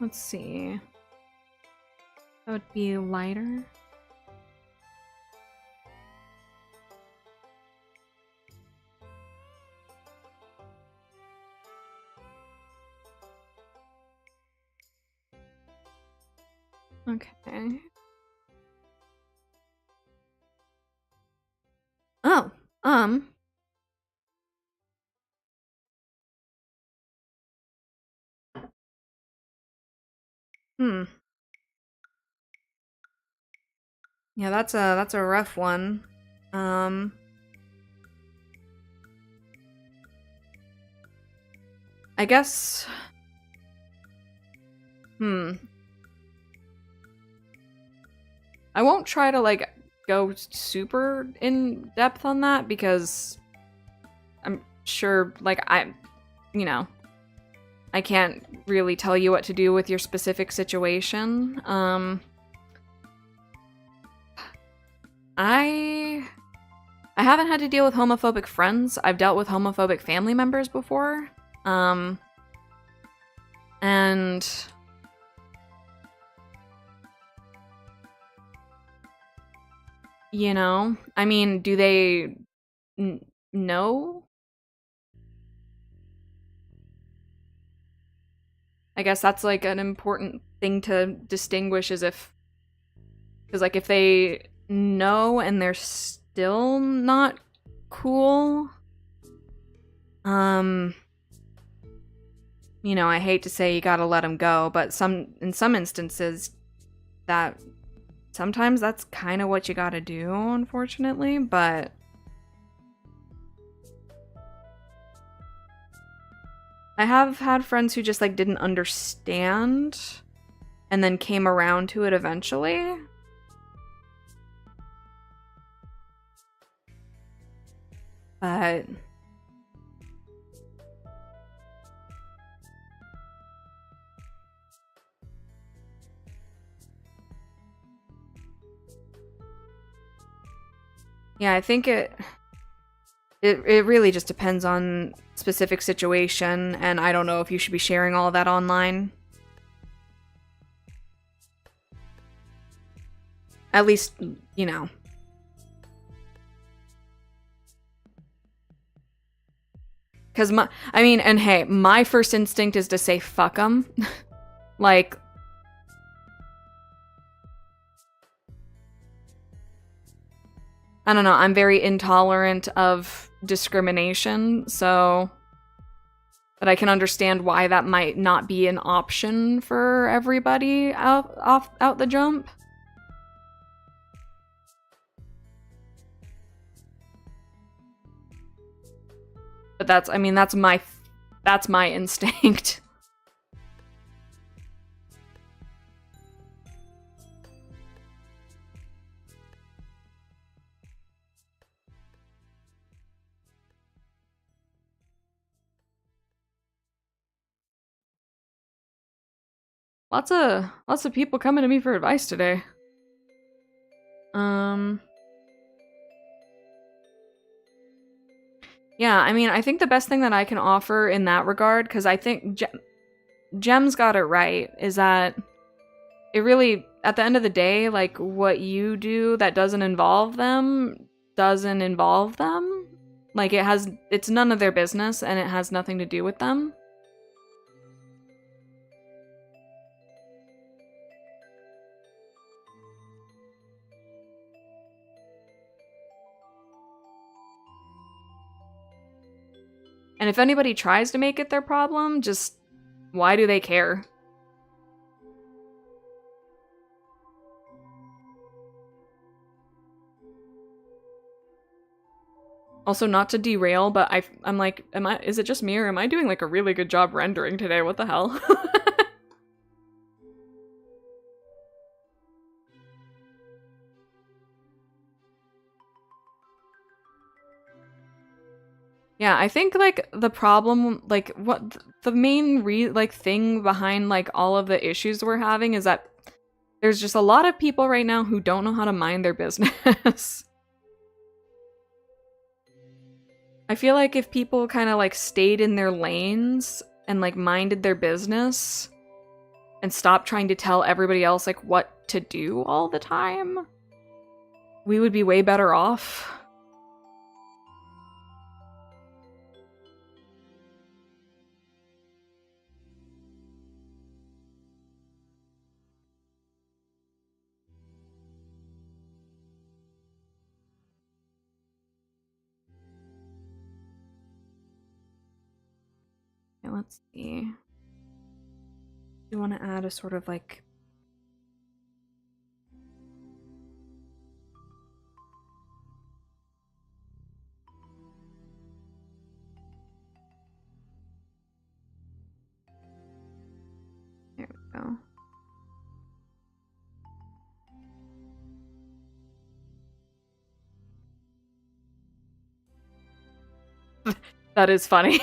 Let's see. That would be lighter. Okay. Oh, Yeah, that's a rough one. I guess... I won't try to, like, go super in depth on that because I'm sure, like, you know, I can't really tell you what to do with your specific situation. I haven't had to deal with homophobic friends. I've dealt with homophobic family members before. And you know, I mean, do they know? I guess that's like an important thing to distinguish is if, because like if they know and they're still not cool, you know, I hate to say you gotta let them go, but in some instances that sometimes that's kind of what you gotta do, unfortunately, but I have had friends who just like didn't understand and then came around to it eventually. But yeah, I think it really just depends on specific situation, and I don't know if you should be sharing all of that online. At least, you know. Because I mean, and hey, my first instinct is to say fuck them. Like, I don't know, I'm very intolerant of discrimination, so but I can understand why that might not be an option for everybody out the jump. But that's, I mean, that's my instinct. Lots of people coming to me for advice today. Yeah, I mean, I think the best thing that I can offer in that regard, because I think Gem's got it right, is that it really, at the end of the day, like, what you do that doesn't involve them. Like, it's none of their business, and it has nothing to do with them. And if anybody tries to make it their problem, just, why do they care? Also, not to derail, but I'm like, is it just me, or am I doing like a really good job rendering today? What the hell? Yeah, I think like the problem, like what the main thing behind like all of the issues we're having is that there's just a lot of people right now who don't know how to mind their business. I feel like if people kind of like stayed in their lanes and like minded their business and stopped trying to tell everybody else like what to do all the time, we would be way better off. Okay, let's see. You want to add a sort of like there we go. That is funny.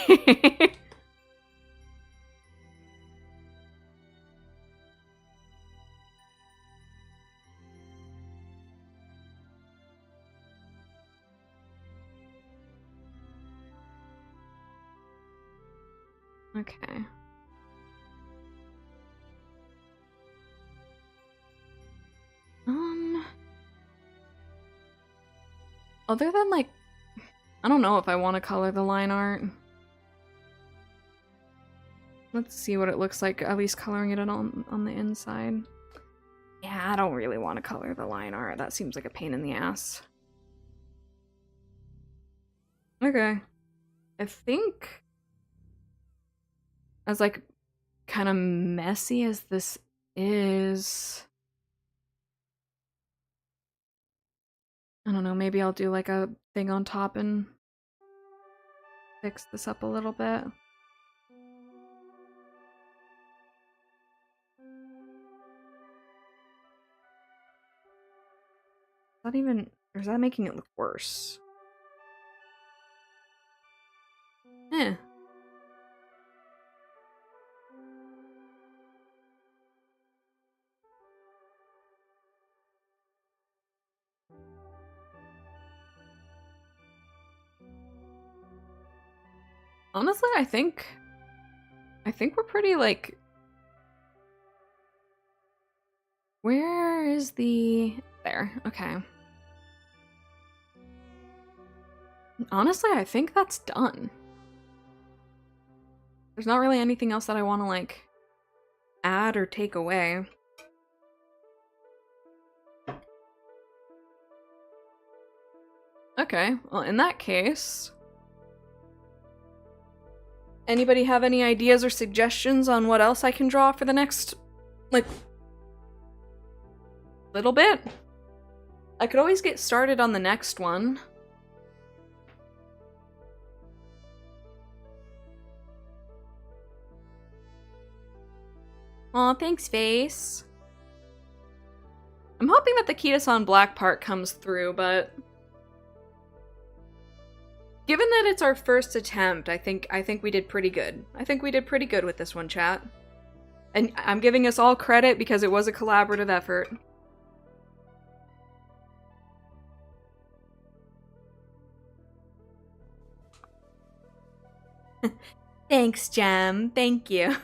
Okay. Other than like, I don't know if I want to color the line art. Let's see what it looks like, at least coloring it on the inside. Yeah, I don't really want to color the line art. That seems like a pain in the ass. Okay. I think as like kind of messy as this is, I don't know, maybe I'll do like a thing on top and fix this up a little bit. Is that even, or is that making it look worse? Eh. Honestly, I think we're pretty like, where is the, there, okay. Honestly, I think that's done. There's not really anything else that I want to like add or take away. Okay, well in that case, anybody have any ideas or suggestions on what else I can draw for the next, like, little bit? I could always get started on the next one. Aw, thanks, Face. I'm hoping that the Kita-san Black part comes through, but given that it's our first attempt, I think we did pretty good. I think we did pretty good with this one, chat. And I'm giving us all credit because it was a collaborative effort. Thanks, Gem. Thank you.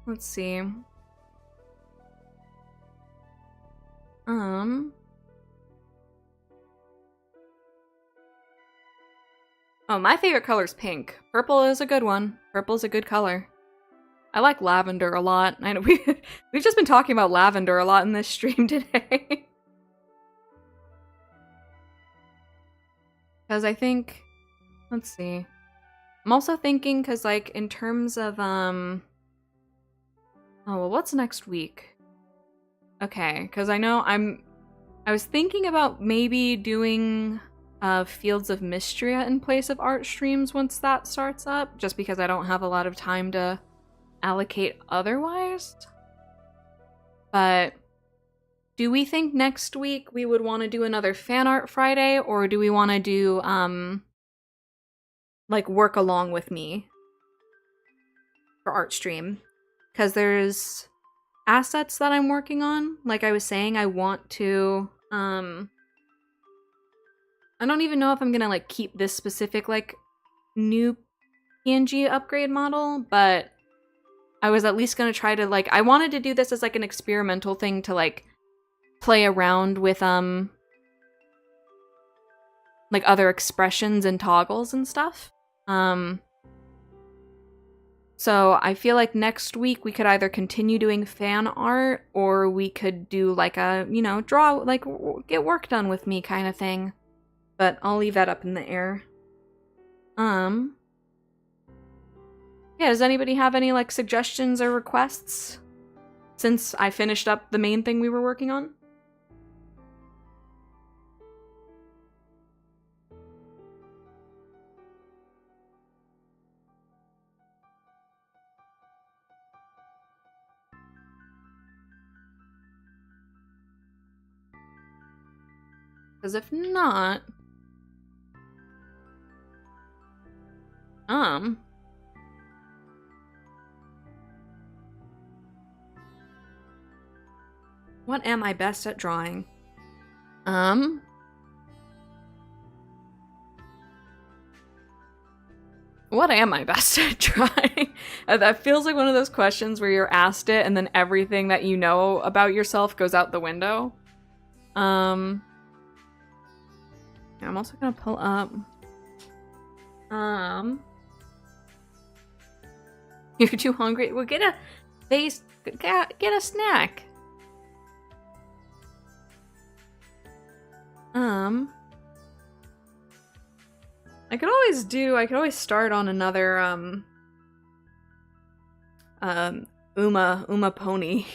Let's see. Oh, my favorite color is pink. Purple is a good one. Purple's a good color. I like lavender a lot. I know we've just been talking about lavender a lot in this stream today. Because I think, let's see. I'm also thinking, because like in terms of oh well, what's next week? Okay, because I know I was thinking about maybe doing Fields of Mystria in place of art streams once that starts up, just because I don't have a lot of time to allocate otherwise. But do we think next week we would want to do another fan art Friday, or do we want to do, like, work along with me for art stream? Because there's assets that I'm working on. Like I was saying, I want to, I don't even know if I'm gonna, like, keep this specific, like, new PNG upgrade model, but I was at least gonna try to, like, I wanted to do this as, like, an experimental thing to, like, play around with, like, other expressions and toggles and stuff. So I feel like next week we could either continue doing fan art, or we could do, like, a, you know, draw, like, get work done with me kind of thing. But I'll leave that up in the air. Yeah, does anybody have any, like, suggestions or requests? Since I finished up the main thing we were working on? Because if not... What am I best at drawing? What am I best at drawing? That feels like one of those questions where you're asked it and then everything that you know about yourself goes out the window. I'm also gonna pull up. You're too hungry? Well, get a snack. I could always start on another, Uma pony.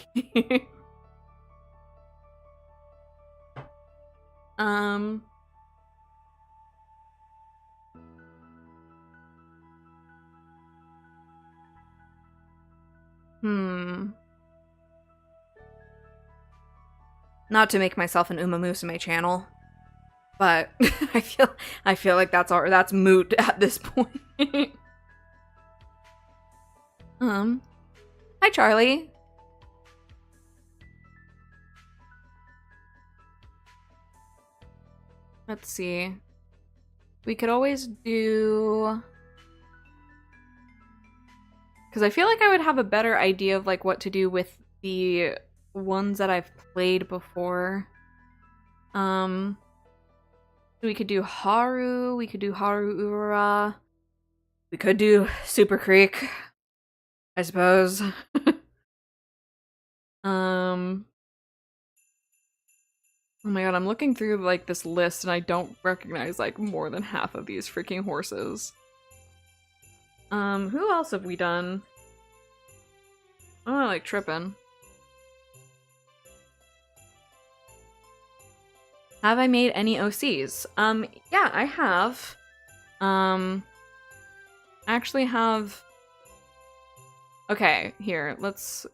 Not to make myself an Uma Musume channel, but I feel like that's moot at this point. Hi Charlie. Let's see. We could always do... Because I feel like I would have a better idea of, like, what to do with the ones that I've played before. We could do Haru, we could do Haru Ura, we could do Super Creek, I suppose. Oh my god, I'm looking through, like, this list and I don't recognize, like, more than half of these freaking horses. Who else have we done? I'm not, like, tripping. Have I made any OCs? Yeah, I have. I actually have... Okay, here, let's...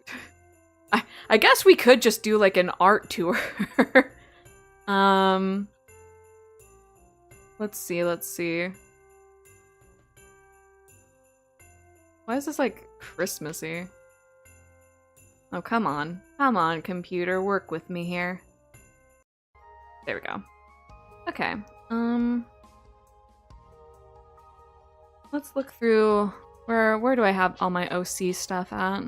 I guess we could just do, like, an art tour. Let's see. Why is this, like, Christmassy? Oh, come on. Come on, computer, work with me here. There we go. Okay, let's look through... Where do I have all my OC stuff at?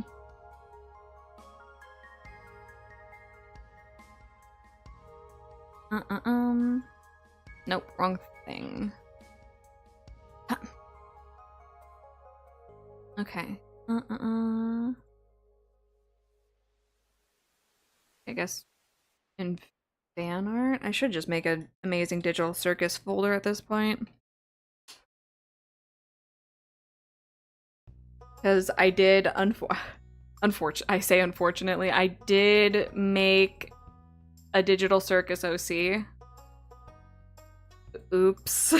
Nope, wrong thing. Okay. I guess in fan art? I should just make an Amazing Digital Circus folder at this point. Because I did, unfortunately, I did make a Digital Circus OC. Oops.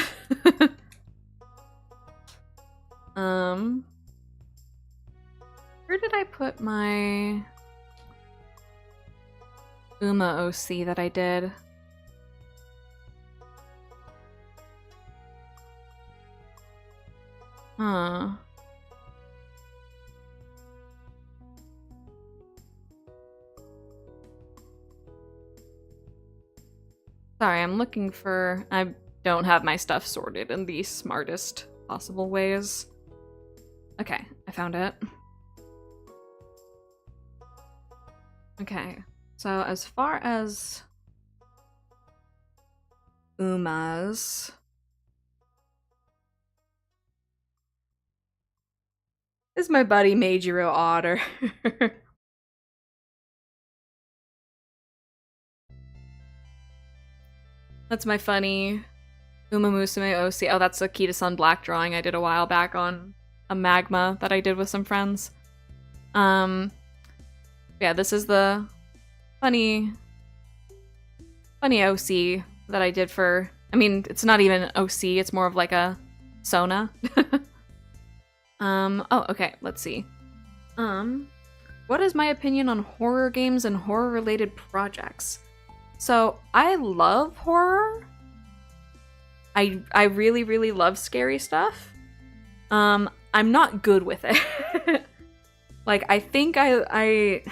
Where did I put my... Uma OC that I did. Huh. Sorry, I'm looking for... I don't have my stuff sorted in the smartest possible ways. Okay, I found it. Okay, so as far as Umas... This is my buddy Meijiro Otter. That's my funny Uma Musume OC. Oh, that's a Kita-san Black drawing I did a while back on a magma that I did with some friends. Yeah, this is the funny OC that I did for... I mean, it's not even OC, it's more of like a Sona. Oh, okay, let's see. What is my opinion on horror games and horror-related projects? So, I love horror. I really, really love scary stuff. I'm not good with it. Like, I think I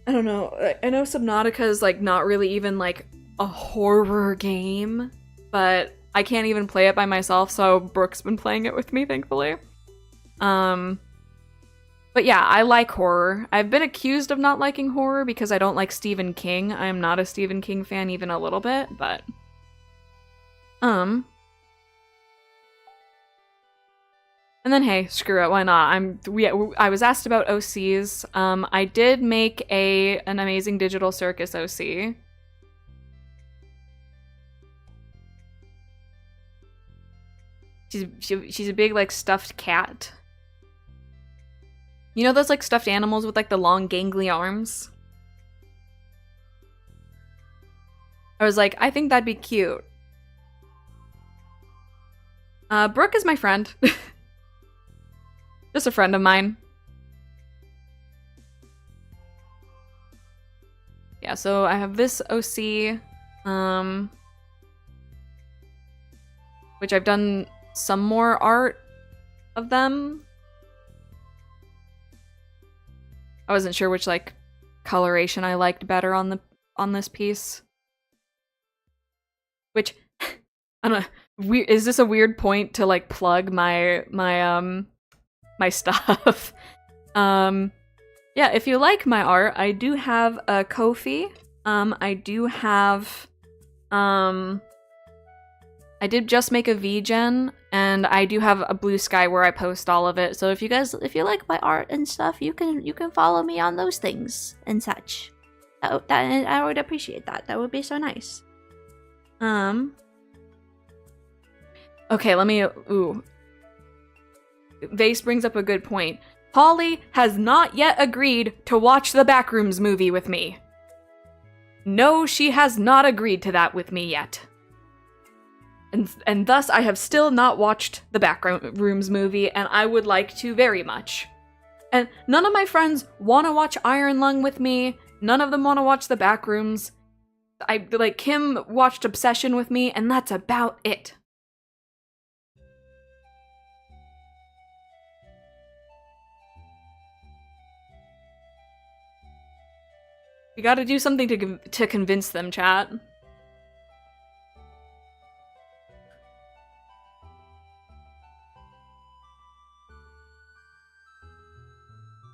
don't know. I know Subnautica is, like, not really even, like, a horror game, but I can't even play it by myself, so Brooke's been playing it with me, thankfully. But yeah, I like horror. I've been accused of not liking horror because I don't like Stephen King. I am not a Stephen King fan even a little bit, but... And then hey, screw it, why not? I was asked about OCs. I did make an Amazing Digital Circus OC. She's a big, like, stuffed cat. You know those, like, stuffed animals with, like, the long gangly arms? I was like, I think that'd be cute. Brooke is my friend. Just a friend of mine. Yeah, so I have this OC, which I've done some more art of them. I wasn't sure which, like, coloration I liked better on this piece. Which, I don't know, is this a weird point to, like, plug my stuff? Yeah, if you like my art, I do have a Ko-fi. I do have, I did just make a VGen, and I do have a Bluesky where I post all of it. So if you like my art and stuff, you can follow me on those things and such. That I would appreciate that. That would be so nice. Okay, let me. Ooh. Vase brings up a good point. Holly has not yet agreed to watch the Backrooms movie with me. No, she has not agreed to that with me yet. And thus I have still not watched the Backrooms movie, and I would like to very much. And none of my friends want to watch Iron Lung with me. None of them want to watch the Backrooms. Kim watched Obsession with me, and that's about it. You gotta do something to convince them, chat.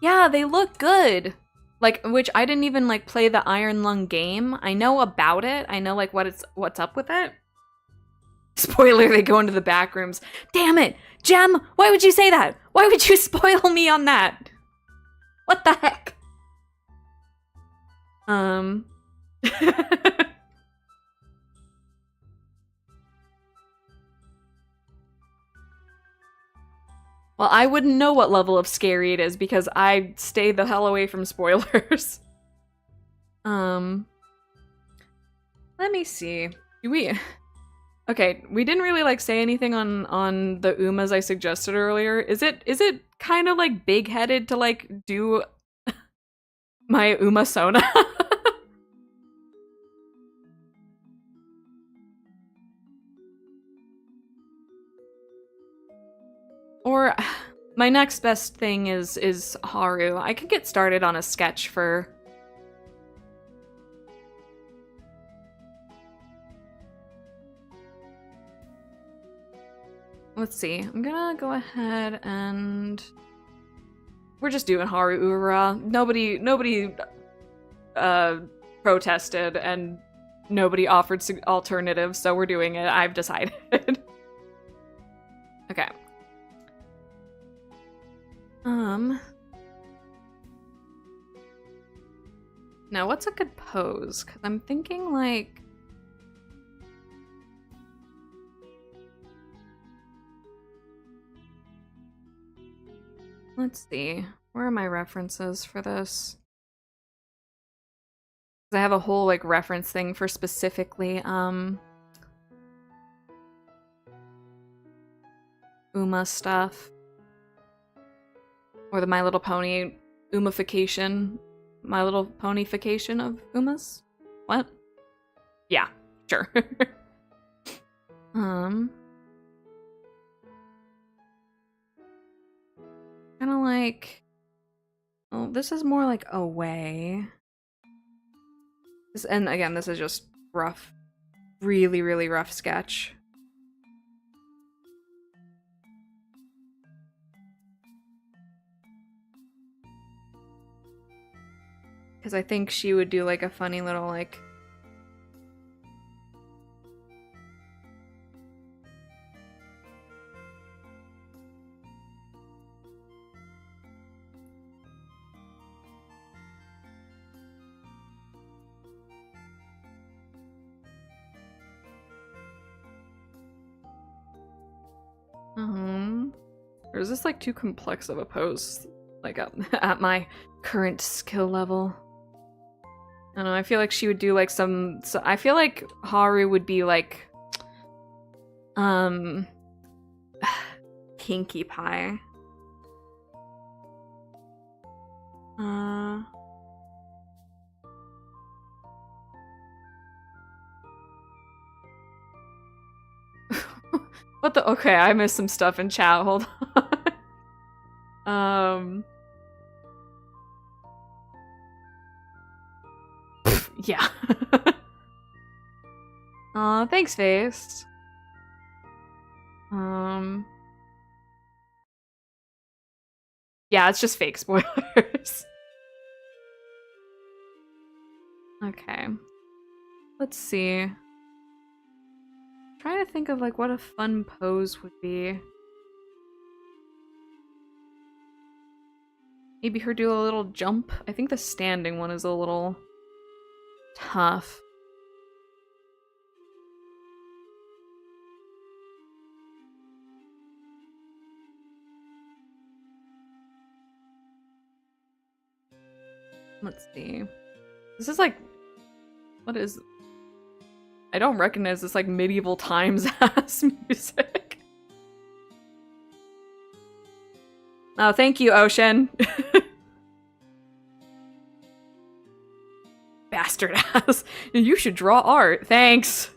Yeah, they look good. Like, which I didn't even, like, play the Iron Lung game. I know about it. I know, like, what's up with it. Spoiler, they go into the back rooms. Damn it! Gem, why would you say that? Why would you spoil me on that? What the heck? Well, I wouldn't know what level of scary it is because I stay the hell away from spoilers. Let me see. Okay, we didn't really, like, say anything on the Umas I suggested earlier. Is it kind of, like, big-headed to, like, do My Umasona. Or my next best thing is Haru. I could get started on a sketch for... Let's see. I'm gonna go ahead and... We're just doing Haru Ura. Nobody protested and nobody offered alternatives, so we're doing it. I've decided. Okay. Now what's a good pose? Because I'm thinking like... Let's see. Where are my references for this? I have a whole like reference thing for specifically Uma stuff. Or the My Little Pony Umification. My Little Ponyfication of Umas? What? Yeah, sure. Kinda like... Oh, this is more like away. And again, this is just rough. Really, really rough sketch. Because I think she would do like a funny little like... Or is this like too complex of a pose? Like at my current skill level? I don't know, I feel like she would do like some... So I feel like Haru would be like... Pinkie Pie. What the? Okay, I missed some stuff in chat. Hold on. Yeah. Aw, thanks, Face. Yeah, it's just fake spoilers. Okay. Let's see. Trying to think of like what a fun pose would be. Maybe her do a little jump. I think the standing one is a little tough. Let's see. This is like... What is... I don't recognize this like medieval times ass music. Oh, thank you, Ocean. Bastard ass. You should draw art. Thanks.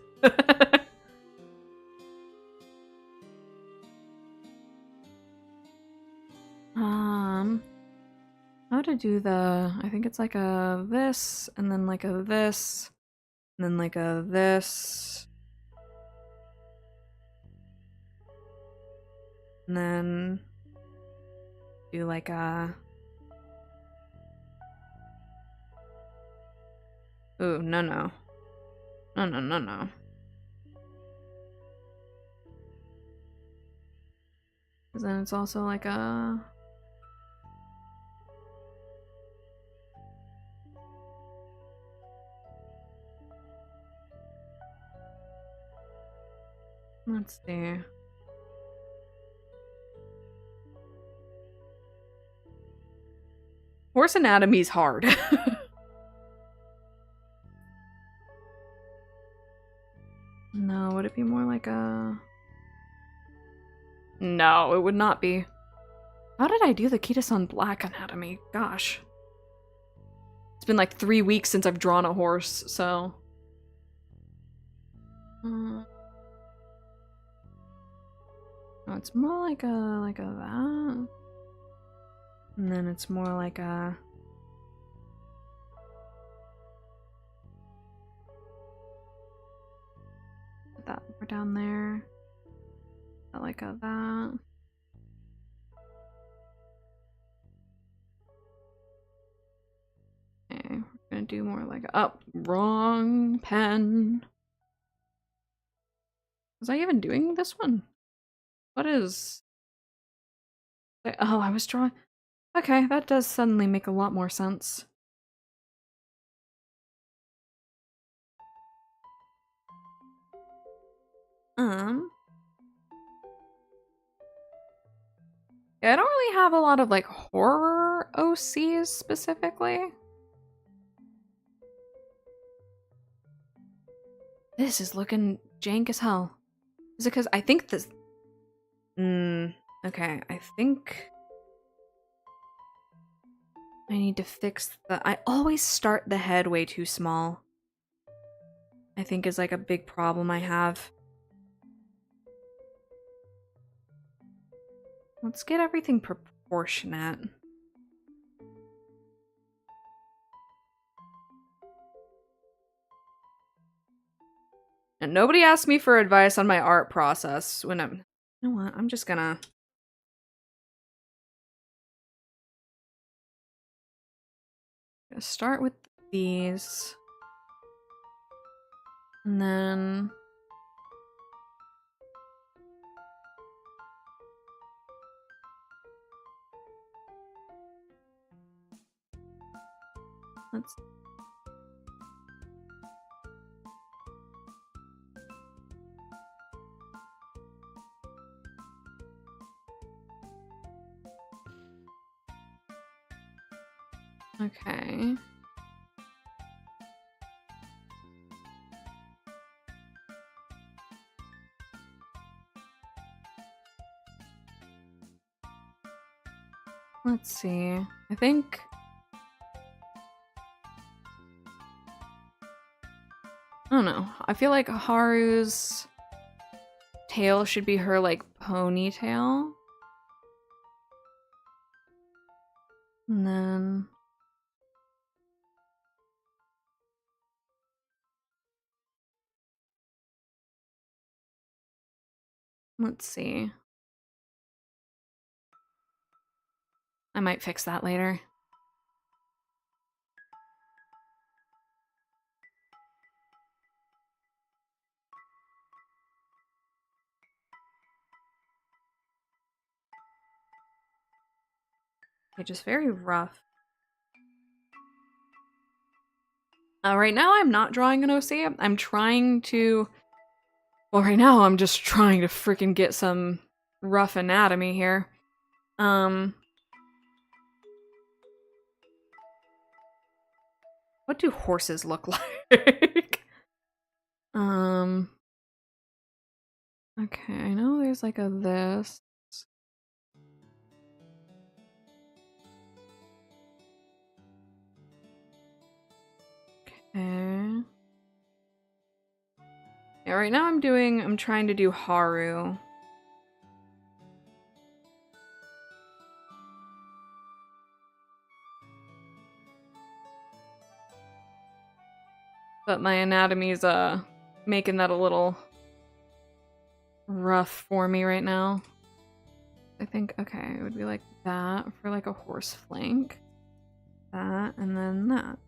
How to do the... I think it's like a this, and then like a this, and then like a this. And then do like a... Ooh, no. No. Because then it's also like a... Let's see. Horse anatomy's hard. No, would it be more like a... No, it would not be. How did I do the Kita-san Black anatomy? Gosh. It's been like 3 weeks since I've drawn a horse, so. Oh, it's more like a that. And then it's more like a put that more down there. Like a that. Okay, we're gonna do more like a, oh, wrong pen. Was I even doing this one? What is? Oh, I was drawing. Okay, that does suddenly make a lot more sense. Yeah, I don't really have a lot of like horror OCs specifically. This is looking jank as hell. Is it because I think this? Okay, I think I need to fix the. I always start the head way too small. I think is like a big problem I have. Let's get everything proportionate. And nobody asked me for advice on my art process when I'm. You know what? I'm just gonna. Start with these. And then. Let's. Okay. Let's see. I think. I don't know. I feel like Haru's tail should be her like ponytail. And then. Let's see. I might fix that later. Okay, just very rough. Right now I'm not drawing an OC. I'm trying to... Well, right now I'm just trying to freaking get some rough anatomy here. What do horses look like? Okay, I know there's like a this. Okay. Yeah, right now I'm trying to do Haru. But my anatomy's making that a little rough for me right now. I think, okay, it would be like that for like a horse flank. That, and then that.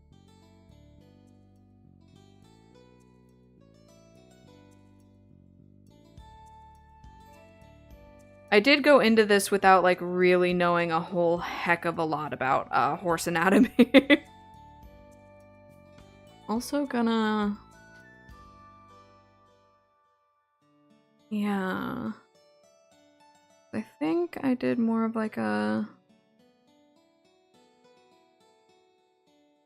I did go into this without like really knowing a whole heck of a lot about horse anatomy. Also gonna... Yeah. I think I did more of like a...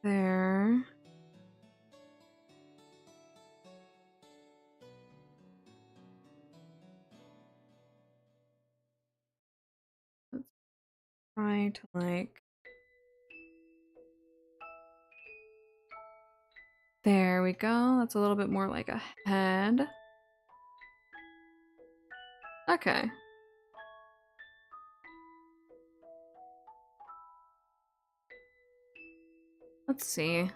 There. Let's try to like... There we go. That's a little bit more like a head. Okay. Let's see.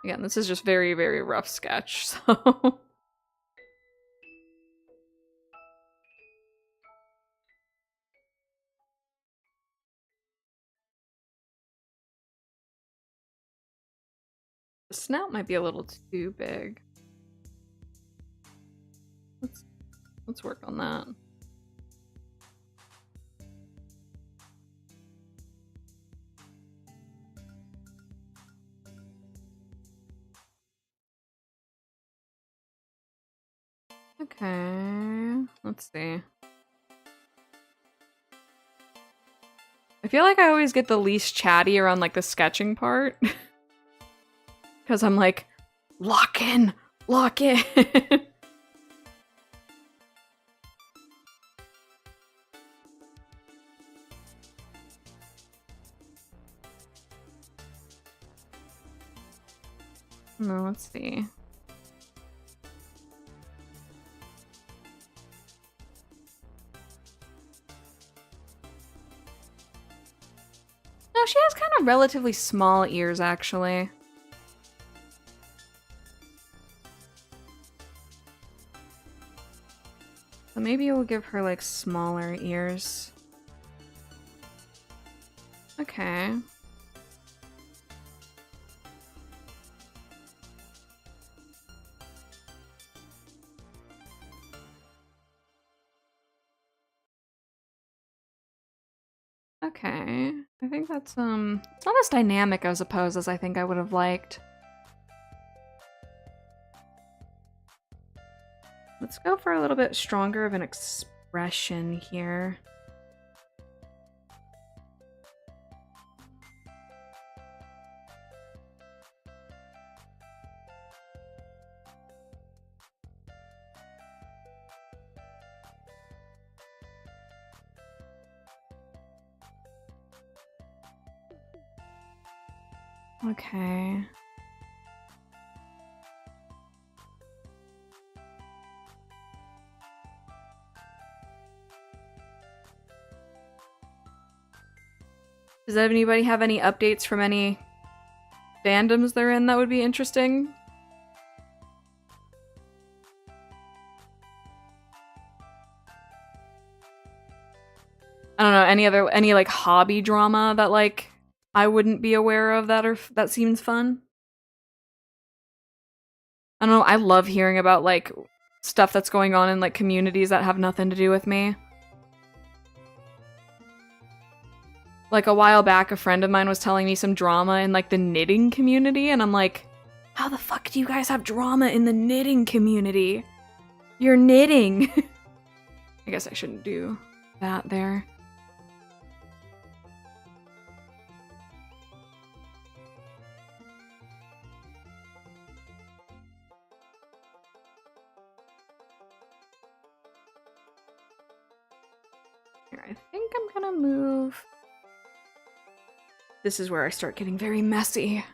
Again, this is just very, very rough sketch, so... The snout might be a little too big. Let's work on that. Okay, let's see. I feel like I always get the least chatty around like the sketching part. Because I'm like, lock in, lock in. No, let's see. No, she has kind of relatively small ears, actually. So maybe we'll give her, like, smaller ears. Okay. Okay. I think that's, it's not as dynamic, I suppose, as I think I would have liked. Let's go for a little bit stronger of an expression here. Okay. Does anybody have any updates from any fandoms they're in that would be interesting? I don't know, any like hobby drama that like I wouldn't be aware of that seems fun? I don't know, I love hearing about like stuff that's going on in like communities that have nothing to do with me. Like a while back, a friend of mine was telling me some drama in like the knitting community, and I'm like, how the fuck do you guys have drama in the knitting community? You're knitting! I guess I shouldn't do that there. Here, I think I'm gonna move... This is where I start getting very messy.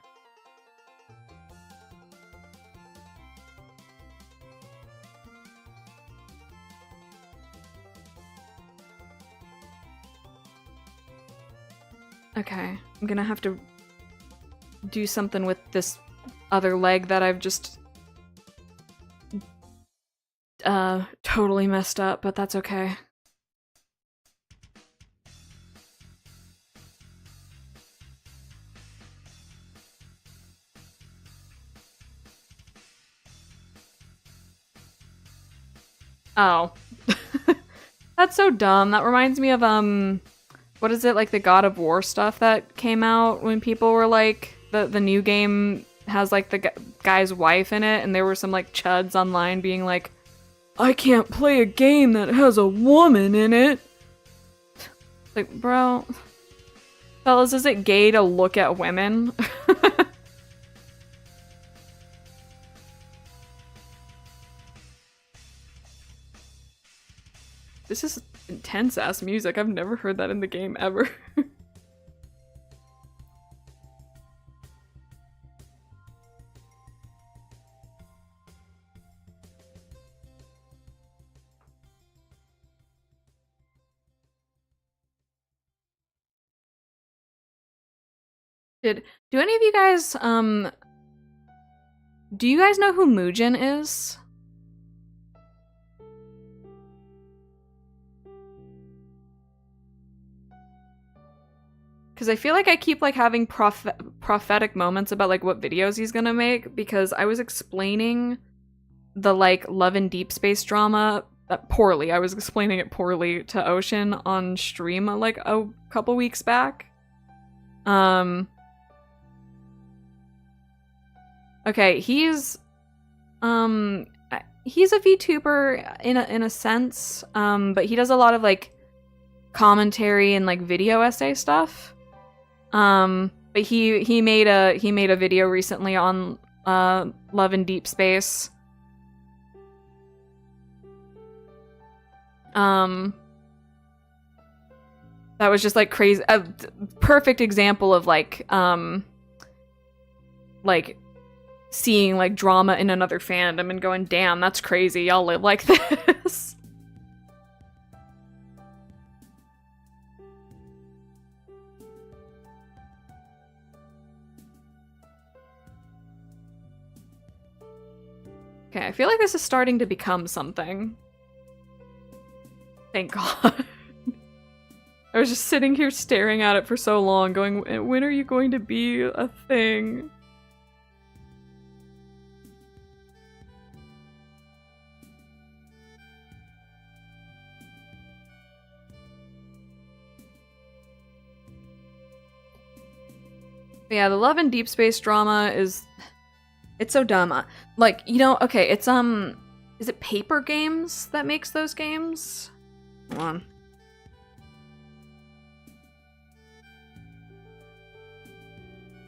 Okay, I'm gonna have to do something with this other leg that I've just totally messed up, but that's okay. Oh. That's so dumb. That reminds me of, what is it, like the God of War stuff that came out when people were like, the new game has like the guy's wife in it, and there were some like chuds online being like, I can't play a game that has a woman in it. Like, bro. Fellas, is it gay to look at women? This is intense ass music. I've never heard that in the game ever. Do any of you guys do you guys know who Mugen is? Because I feel like I keep like having prophetic moments about like what videos he's gonna make, because I was explaining the like Love and Deep Space drama poorly. I was explaining it poorly to Ocean on stream like a couple weeks back. Okay, he's a VTuber in a sense, but he does a lot of like commentary and like video essay stuff. But he made a video recently on Love and Deep Space. That was just like crazy, a perfect example of like seeing like drama in another fandom and going, damn, that's crazy, y'all live like this. Okay, I feel like this is starting to become something. Thank God. I was just sitting here staring at it for so long, going, when are you going to be a thing? But yeah, the Love and Deep Space drama it's so dumb. Like, you know, okay, it's is it Paper Games that makes those games? Hold on.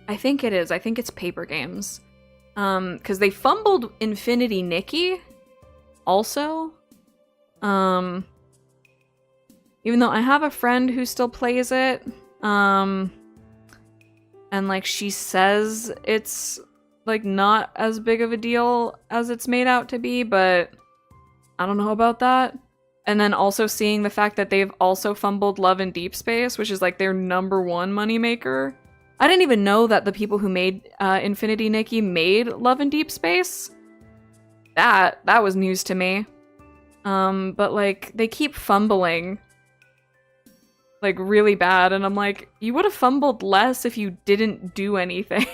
I think it is. I think it's Paper Games. Because they fumbled Infinity Nikki also. Even though I have a friend who still plays it. And like she says it's like not as big of a deal as it's made out to be, but I don't know about that. And then also seeing the fact that they've also fumbled Love and Deep Space, which is like their #1 moneymaker. I didn't even know that the people who made Infinity Nikki made Love and Deep Space. That was news to me. But like they keep fumbling like really bad, and I'm like, you would have fumbled less if you didn't do anything.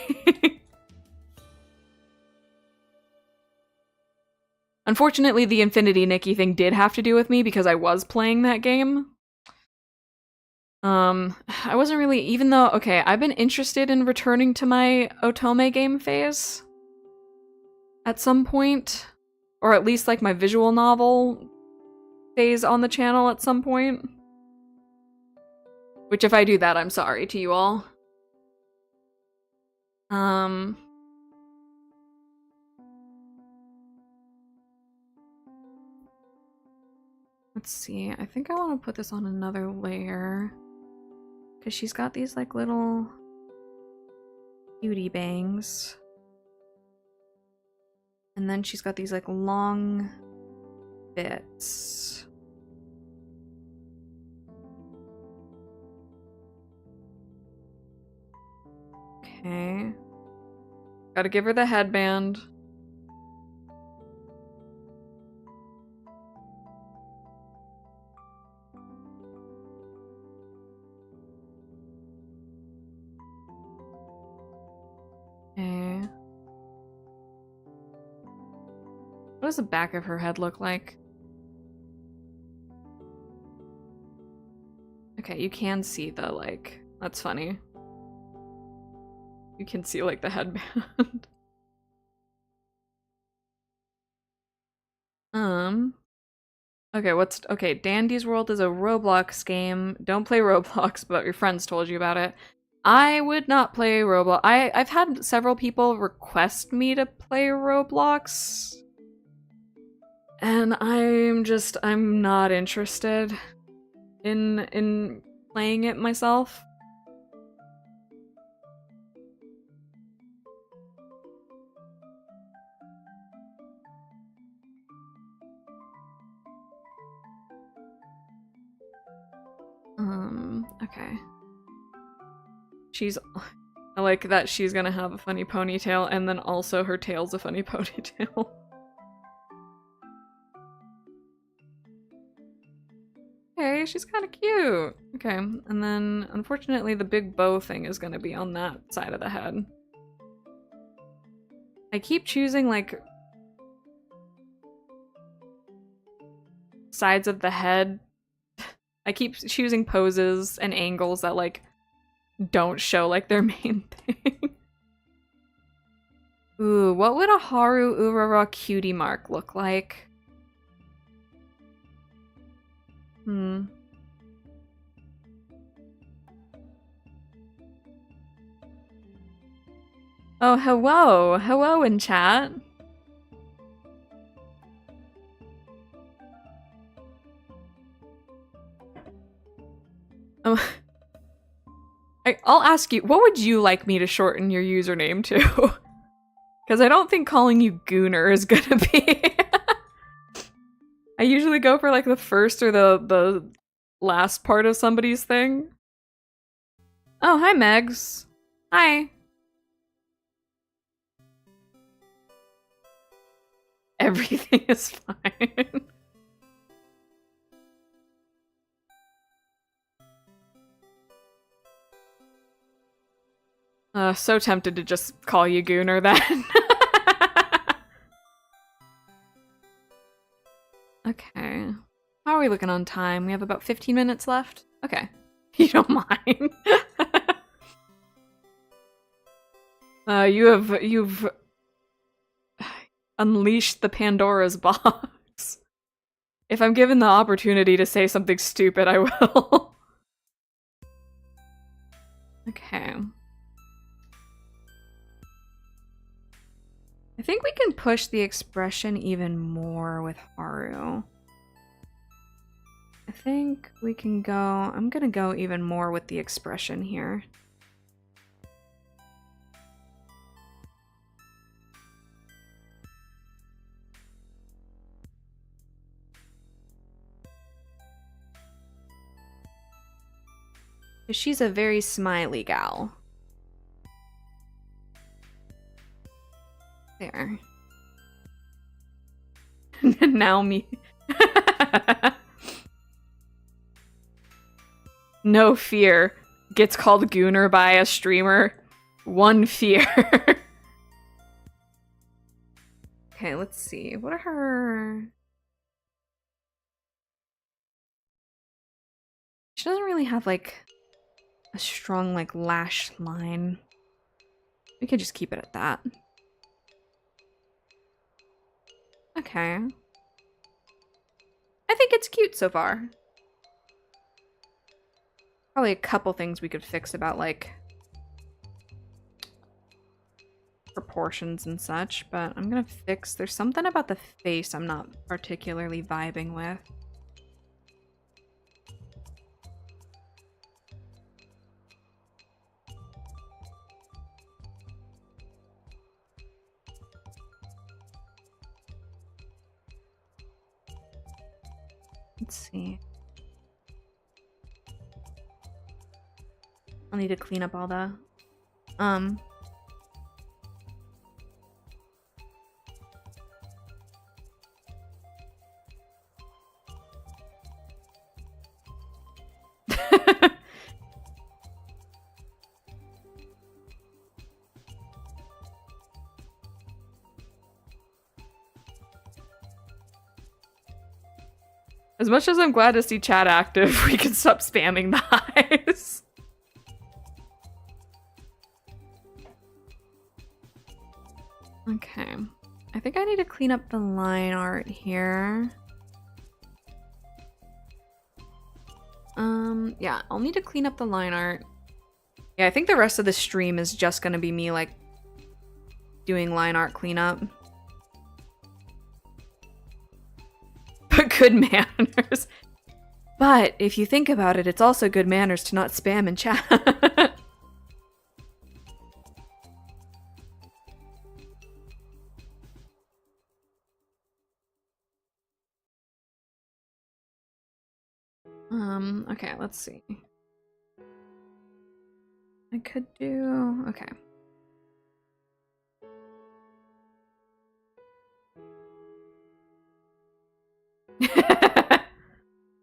Unfortunately, the Infinity Nikki thing did have to do with me because I was playing that game. I wasn't really, even though, okay, I've been interested in returning to my Otome game phase at some point, or at least like my visual novel phase on the channel at some point. Which if I do that, I'm sorry to you all. Let's see, I think I want to put this on another layer. Because she's got these like little cutie bangs. And then she's got these like long bits. Okay. Gotta give her the headband. Okay. What does the back of her head look like? Okay, you can see the, like, that's funny. You can see, like, the headband. Okay, okay, Dandy's World is a Roblox game. Don't play Roblox, but your friends told you about it. I would not play Roblox. I've had several people request me to play Roblox. And I'm not interested in playing it myself. Okay. I like that she's gonna have a funny ponytail and then also her tail's a funny ponytail. Okay, she's kind of cute. Okay, and then unfortunately the big bow thing is gonna be on that side of the head. I keep choosing like sides of the head. I keep choosing poses and angles that like don't show like their main thing. Ooh, what would a Haru Urara cutie mark look like? Oh, hello! Hello in chat! Oh, I'll ask you, what would you like me to shorten your username to? Because I don't think calling you Gooner is gonna be... I usually go for like the first or the last part of somebody's thing. Oh, hi Megs. Hi. Everything is fine. So tempted to just call you Gooner then. Okay. How are we looking on time? We have about 15 minutes left? Okay. You don't mind. You've unleashed the Pandora's box. If I'm given the opportunity to say something stupid, I will. Okay. I think we can push the expression even more with Haru. I think we can go... I'm gonna go even more with the expression here. She's a very smiley gal. There. Now me. No fear. Gets called Gooner by a streamer. One fear. Okay, let's see. What are her... She doesn't really have, like, a strong, like, lash line. We could just keep it at that. Okay. I think it's cute so far. Probably a couple things we could fix about, like, proportions and such, but I'm gonna fix... There's something about the face I'm not particularly vibing with. Let's see. I'll need to clean up all the... As much as I'm glad to see chat active, we can stop spamming the eyes. Okay. I think I need to clean up the line art here. Yeah, I'll need to clean up the line art. Yeah, I think the rest of the stream is just gonna be me, like, doing line art cleanup. good manners. But if you think about it, it's also good manners to not spam in chat. Okay, let's see. I could do... okay.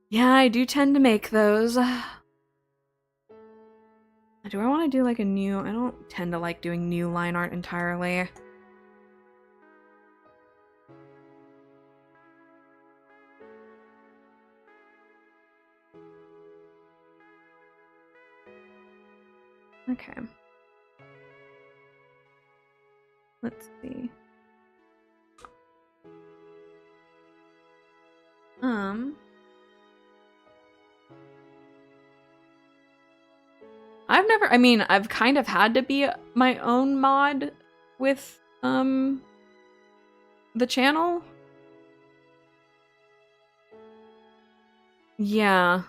Yeah, I do tend to make those. Do I want to do like a new... I don't tend to like doing new line art entirely. Okay. Let's see. I've never, I mean, I've kind of had to be my own mod with, the channel. Yeah.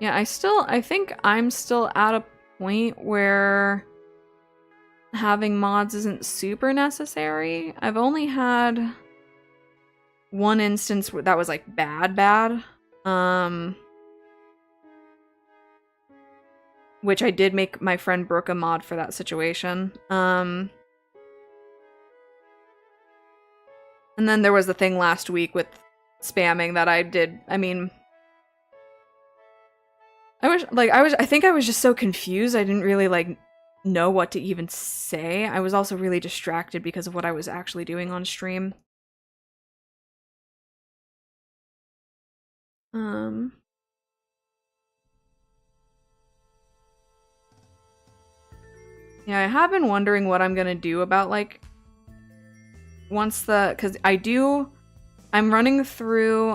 Yeah, I think I'm still at a point where having mods isn't super necessary. I've only had one instance that was like bad. Which I did make my friend Brooke a mod for that situation. And then there was the thing last week with spamming that I did. I mean, I think I was just so confused. I didn't really like know what to even say. I was also really distracted because of what I was actually doing on stream. Yeah, I have been wondering what I'm gonna do about like once cause I'm running through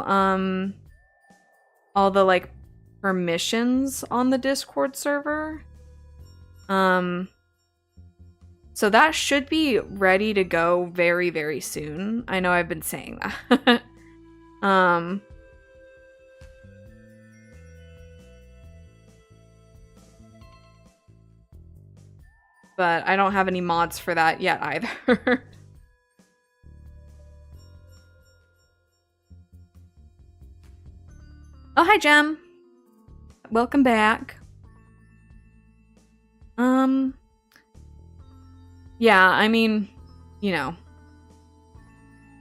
all the like permissions on the Discord server. So that should be ready to go very, very soon. I know I've been saying that. But I don't have any mods for that yet either. Oh, hi, Jem. Welcome back. Yeah, I mean, you know,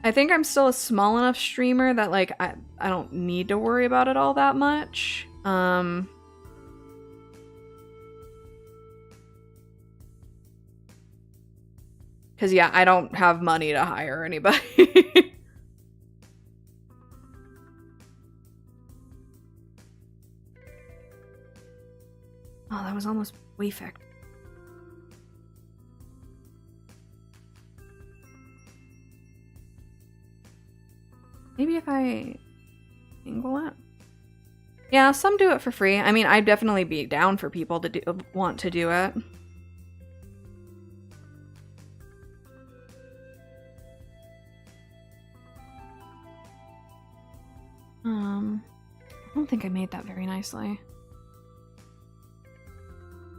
I think I'm still a small enough streamer that, like, I don't need to worry about it all that much. Because, yeah, I don't have money to hire anybody. Oh, that was almost Wayfact. Maybe if I angle it? Yeah, some do it for free. I mean, I'd definitely be down for people to want to do it. I don't think I made that very nicely.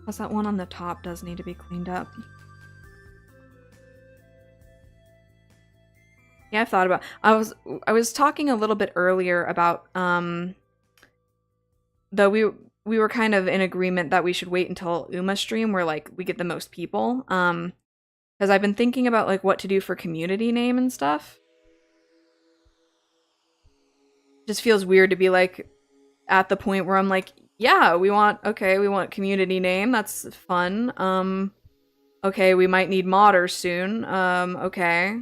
Plus that one on the top does need to be cleaned up. Yeah, I've thought about. I was talking a little bit earlier about though we were kind of in agreement that we should wait until Uma stream where like we get the most people. Because I've been thinking about like what to do for community name and stuff. Just feels weird to be like at the point where I'm like, yeah, we want community name. That's fun. Okay, we might need modders soon. Okay.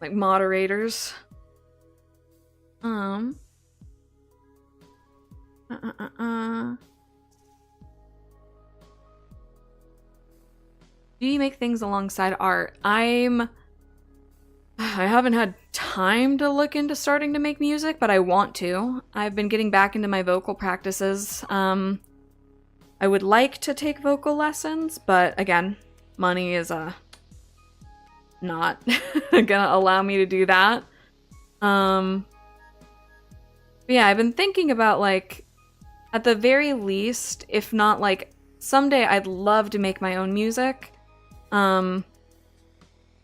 Like moderators. Do you make things alongside art? I haven't had time to look into starting to make music, but I want to. I've been getting back into my vocal practices. I would like to take vocal lessons, but again, money is not gonna allow me to do that. Yeah, I've been thinking about, like, at the very least, if not, like, someday I'd love to make my own music.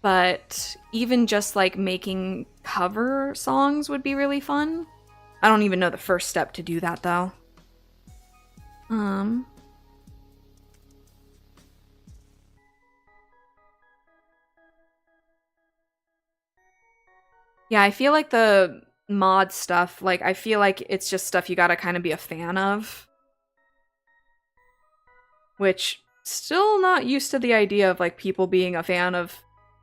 But even just, like, making cover songs would be really fun. I don't even know the first step to do that, though. Yeah, I feel like the mod stuff, like, I feel like it's just stuff you gotta kind of be a fan of. Which, still not used to the idea of, like, people being a fan of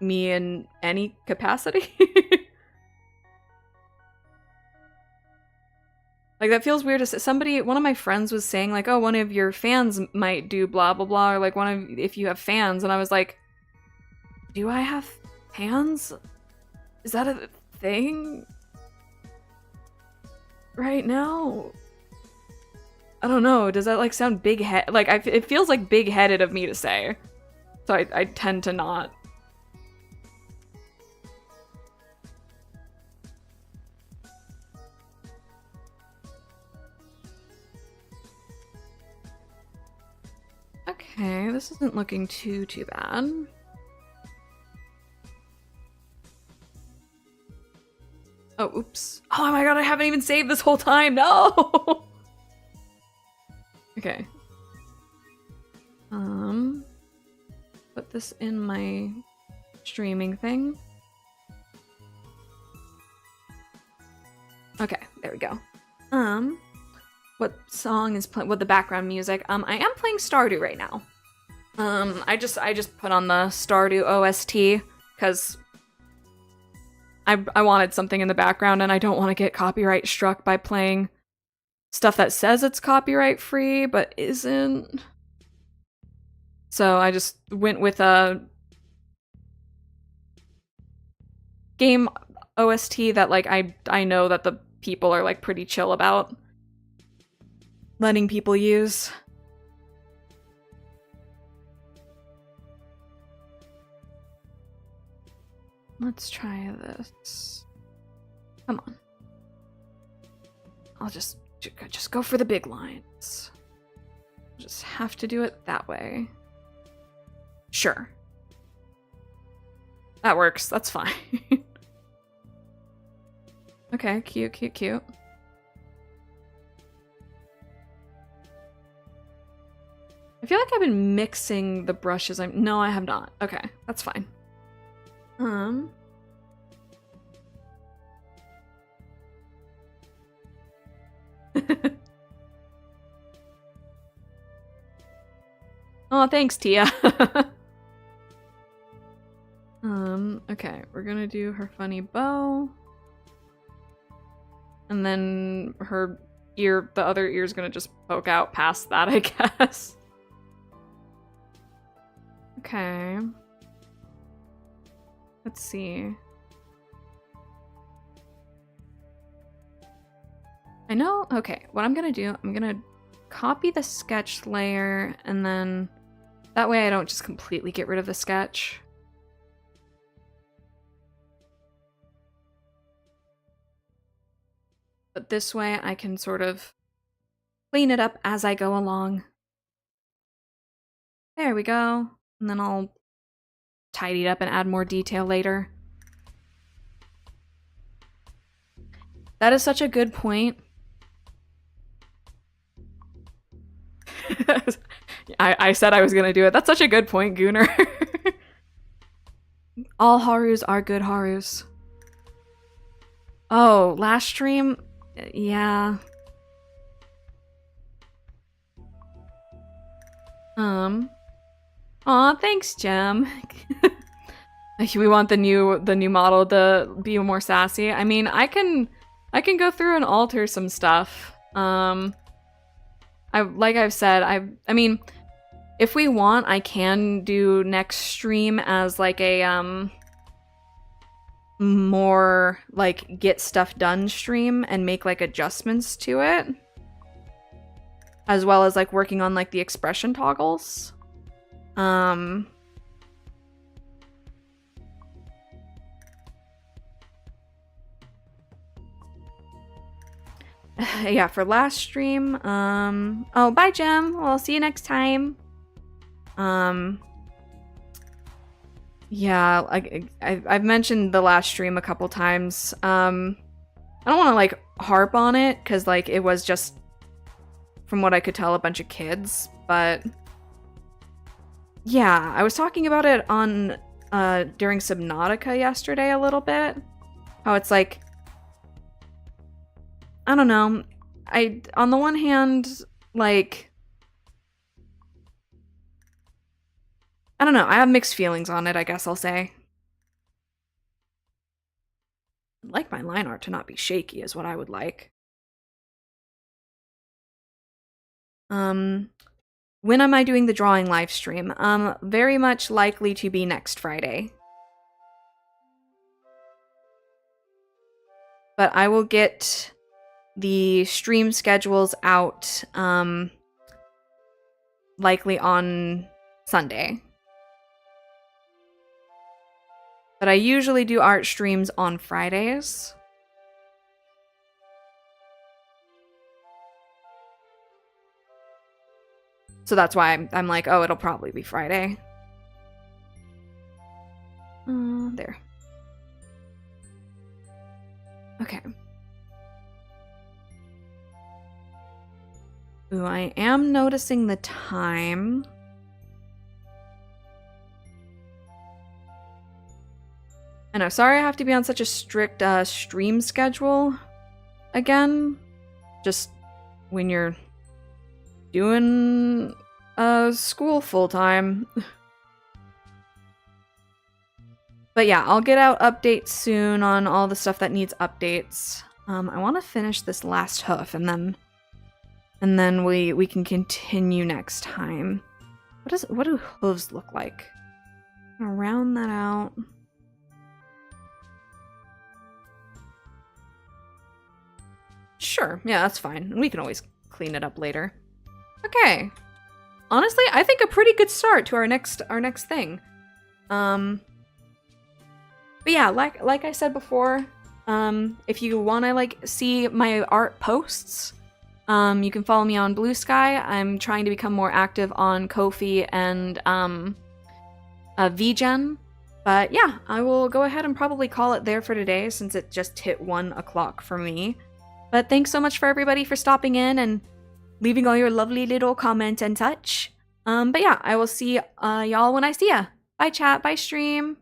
me in any capacity. Like, that feels weird to say. One of my friends was saying, like, oh, one of your fans might do blah, blah, blah, or, like, if you have fans, and I was like, do I have fans? Is that a thing? Right now? I don't know, does that, like, sound big-headed? Like, it feels, like, big-headed of me to say. So I tend to not. Okay, this isn't looking too bad. Oh, oops. Oh my god, I haven't even saved this whole time! No! Okay. Put this in my streaming thing. Okay, there we go. What song is playing? What the background music? I am playing Stardew right now. I just put on the Stardew OST because I wanted something in the background and I don't want to get copyright struck by playing stuff that says it's copyright free but isn't. So I just went with a game OST that, like, I know that the people are, like, pretty chill about letting people use. Let's try this. Come on. I'll just go for the big lines. Just have to do it that way. Sure. That works. That's fine. Okay, cute, cute, cute. I feel like I've been mixing the brushes. No, I have not. Okay, that's fine. Oh, thanks, Tia. Okay, we're gonna do her funny bow. And then her ear, the other ear's gonna just poke out past that, I guess. Okay. Let's see. I know, okay, what I'm gonna do, I'm gonna copy the sketch layer, and then that way I don't just completely get rid of the sketch. But this way I can sort of clean it up as I go along. There we go. And then I'll tidy it up and add more detail later. That is such a good point. I said I was gonna do it. That's such a good point, Gooner. All Harus are good Harus. Oh, last stream? Yeah. Aw, thanks, Gem. We want the new model to be more sassy. I mean, I can go through and alter some stuff. Like I've said, I mean, if we want, I can do next stream as like a more like get stuff done stream and make like adjustments to it, as well as like working on like the expression toggles. Yeah, for last stream. Oh, bye, Jem. Well, I'll see you next time. Yeah, like I've mentioned the last stream a couple times. I don't want to like harp on it because like it was just, from what I could tell, a bunch of kids. But yeah, I was talking about it on during Subnautica yesterday a little bit. How it's like, I don't know. On the one hand, like, I don't know. I have mixed feelings on it, I guess I'll say. I'd like my line art to not be shaky is what I would like. When am I doing the drawing live stream? Very much likely to be next Friday. But I will get the stream schedules out likely on Sunday. But I usually do art streams on Fridays. So that's why I'm like, oh, it'll probably be Friday. There. Okay. Ooh, I am noticing the time. I know, sorry I have to be on such a strict stream schedule again. Just when you're doing school full-time. But yeah, I'll get out updates soon on all the stuff that needs updates. I want to finish this last hoof and then we can continue next time. What do hooves look like? I'm gonna round that out. Sure, yeah, that's fine. We can always clean it up later. Okay. Honestly, I think a pretty good start to our next thing. But yeah, like I said before, if you want to like see my art posts, you can follow me on Bluesky. I'm trying to become more active on Ko-fi and VGen. But yeah, I will go ahead and probably call it there for today since it just hit 1 o'clock for me. But thanks so much for everybody for stopping in and leaving all your lovely little comments and such. But yeah, I will see y'all when I see ya. Bye chat, bye stream.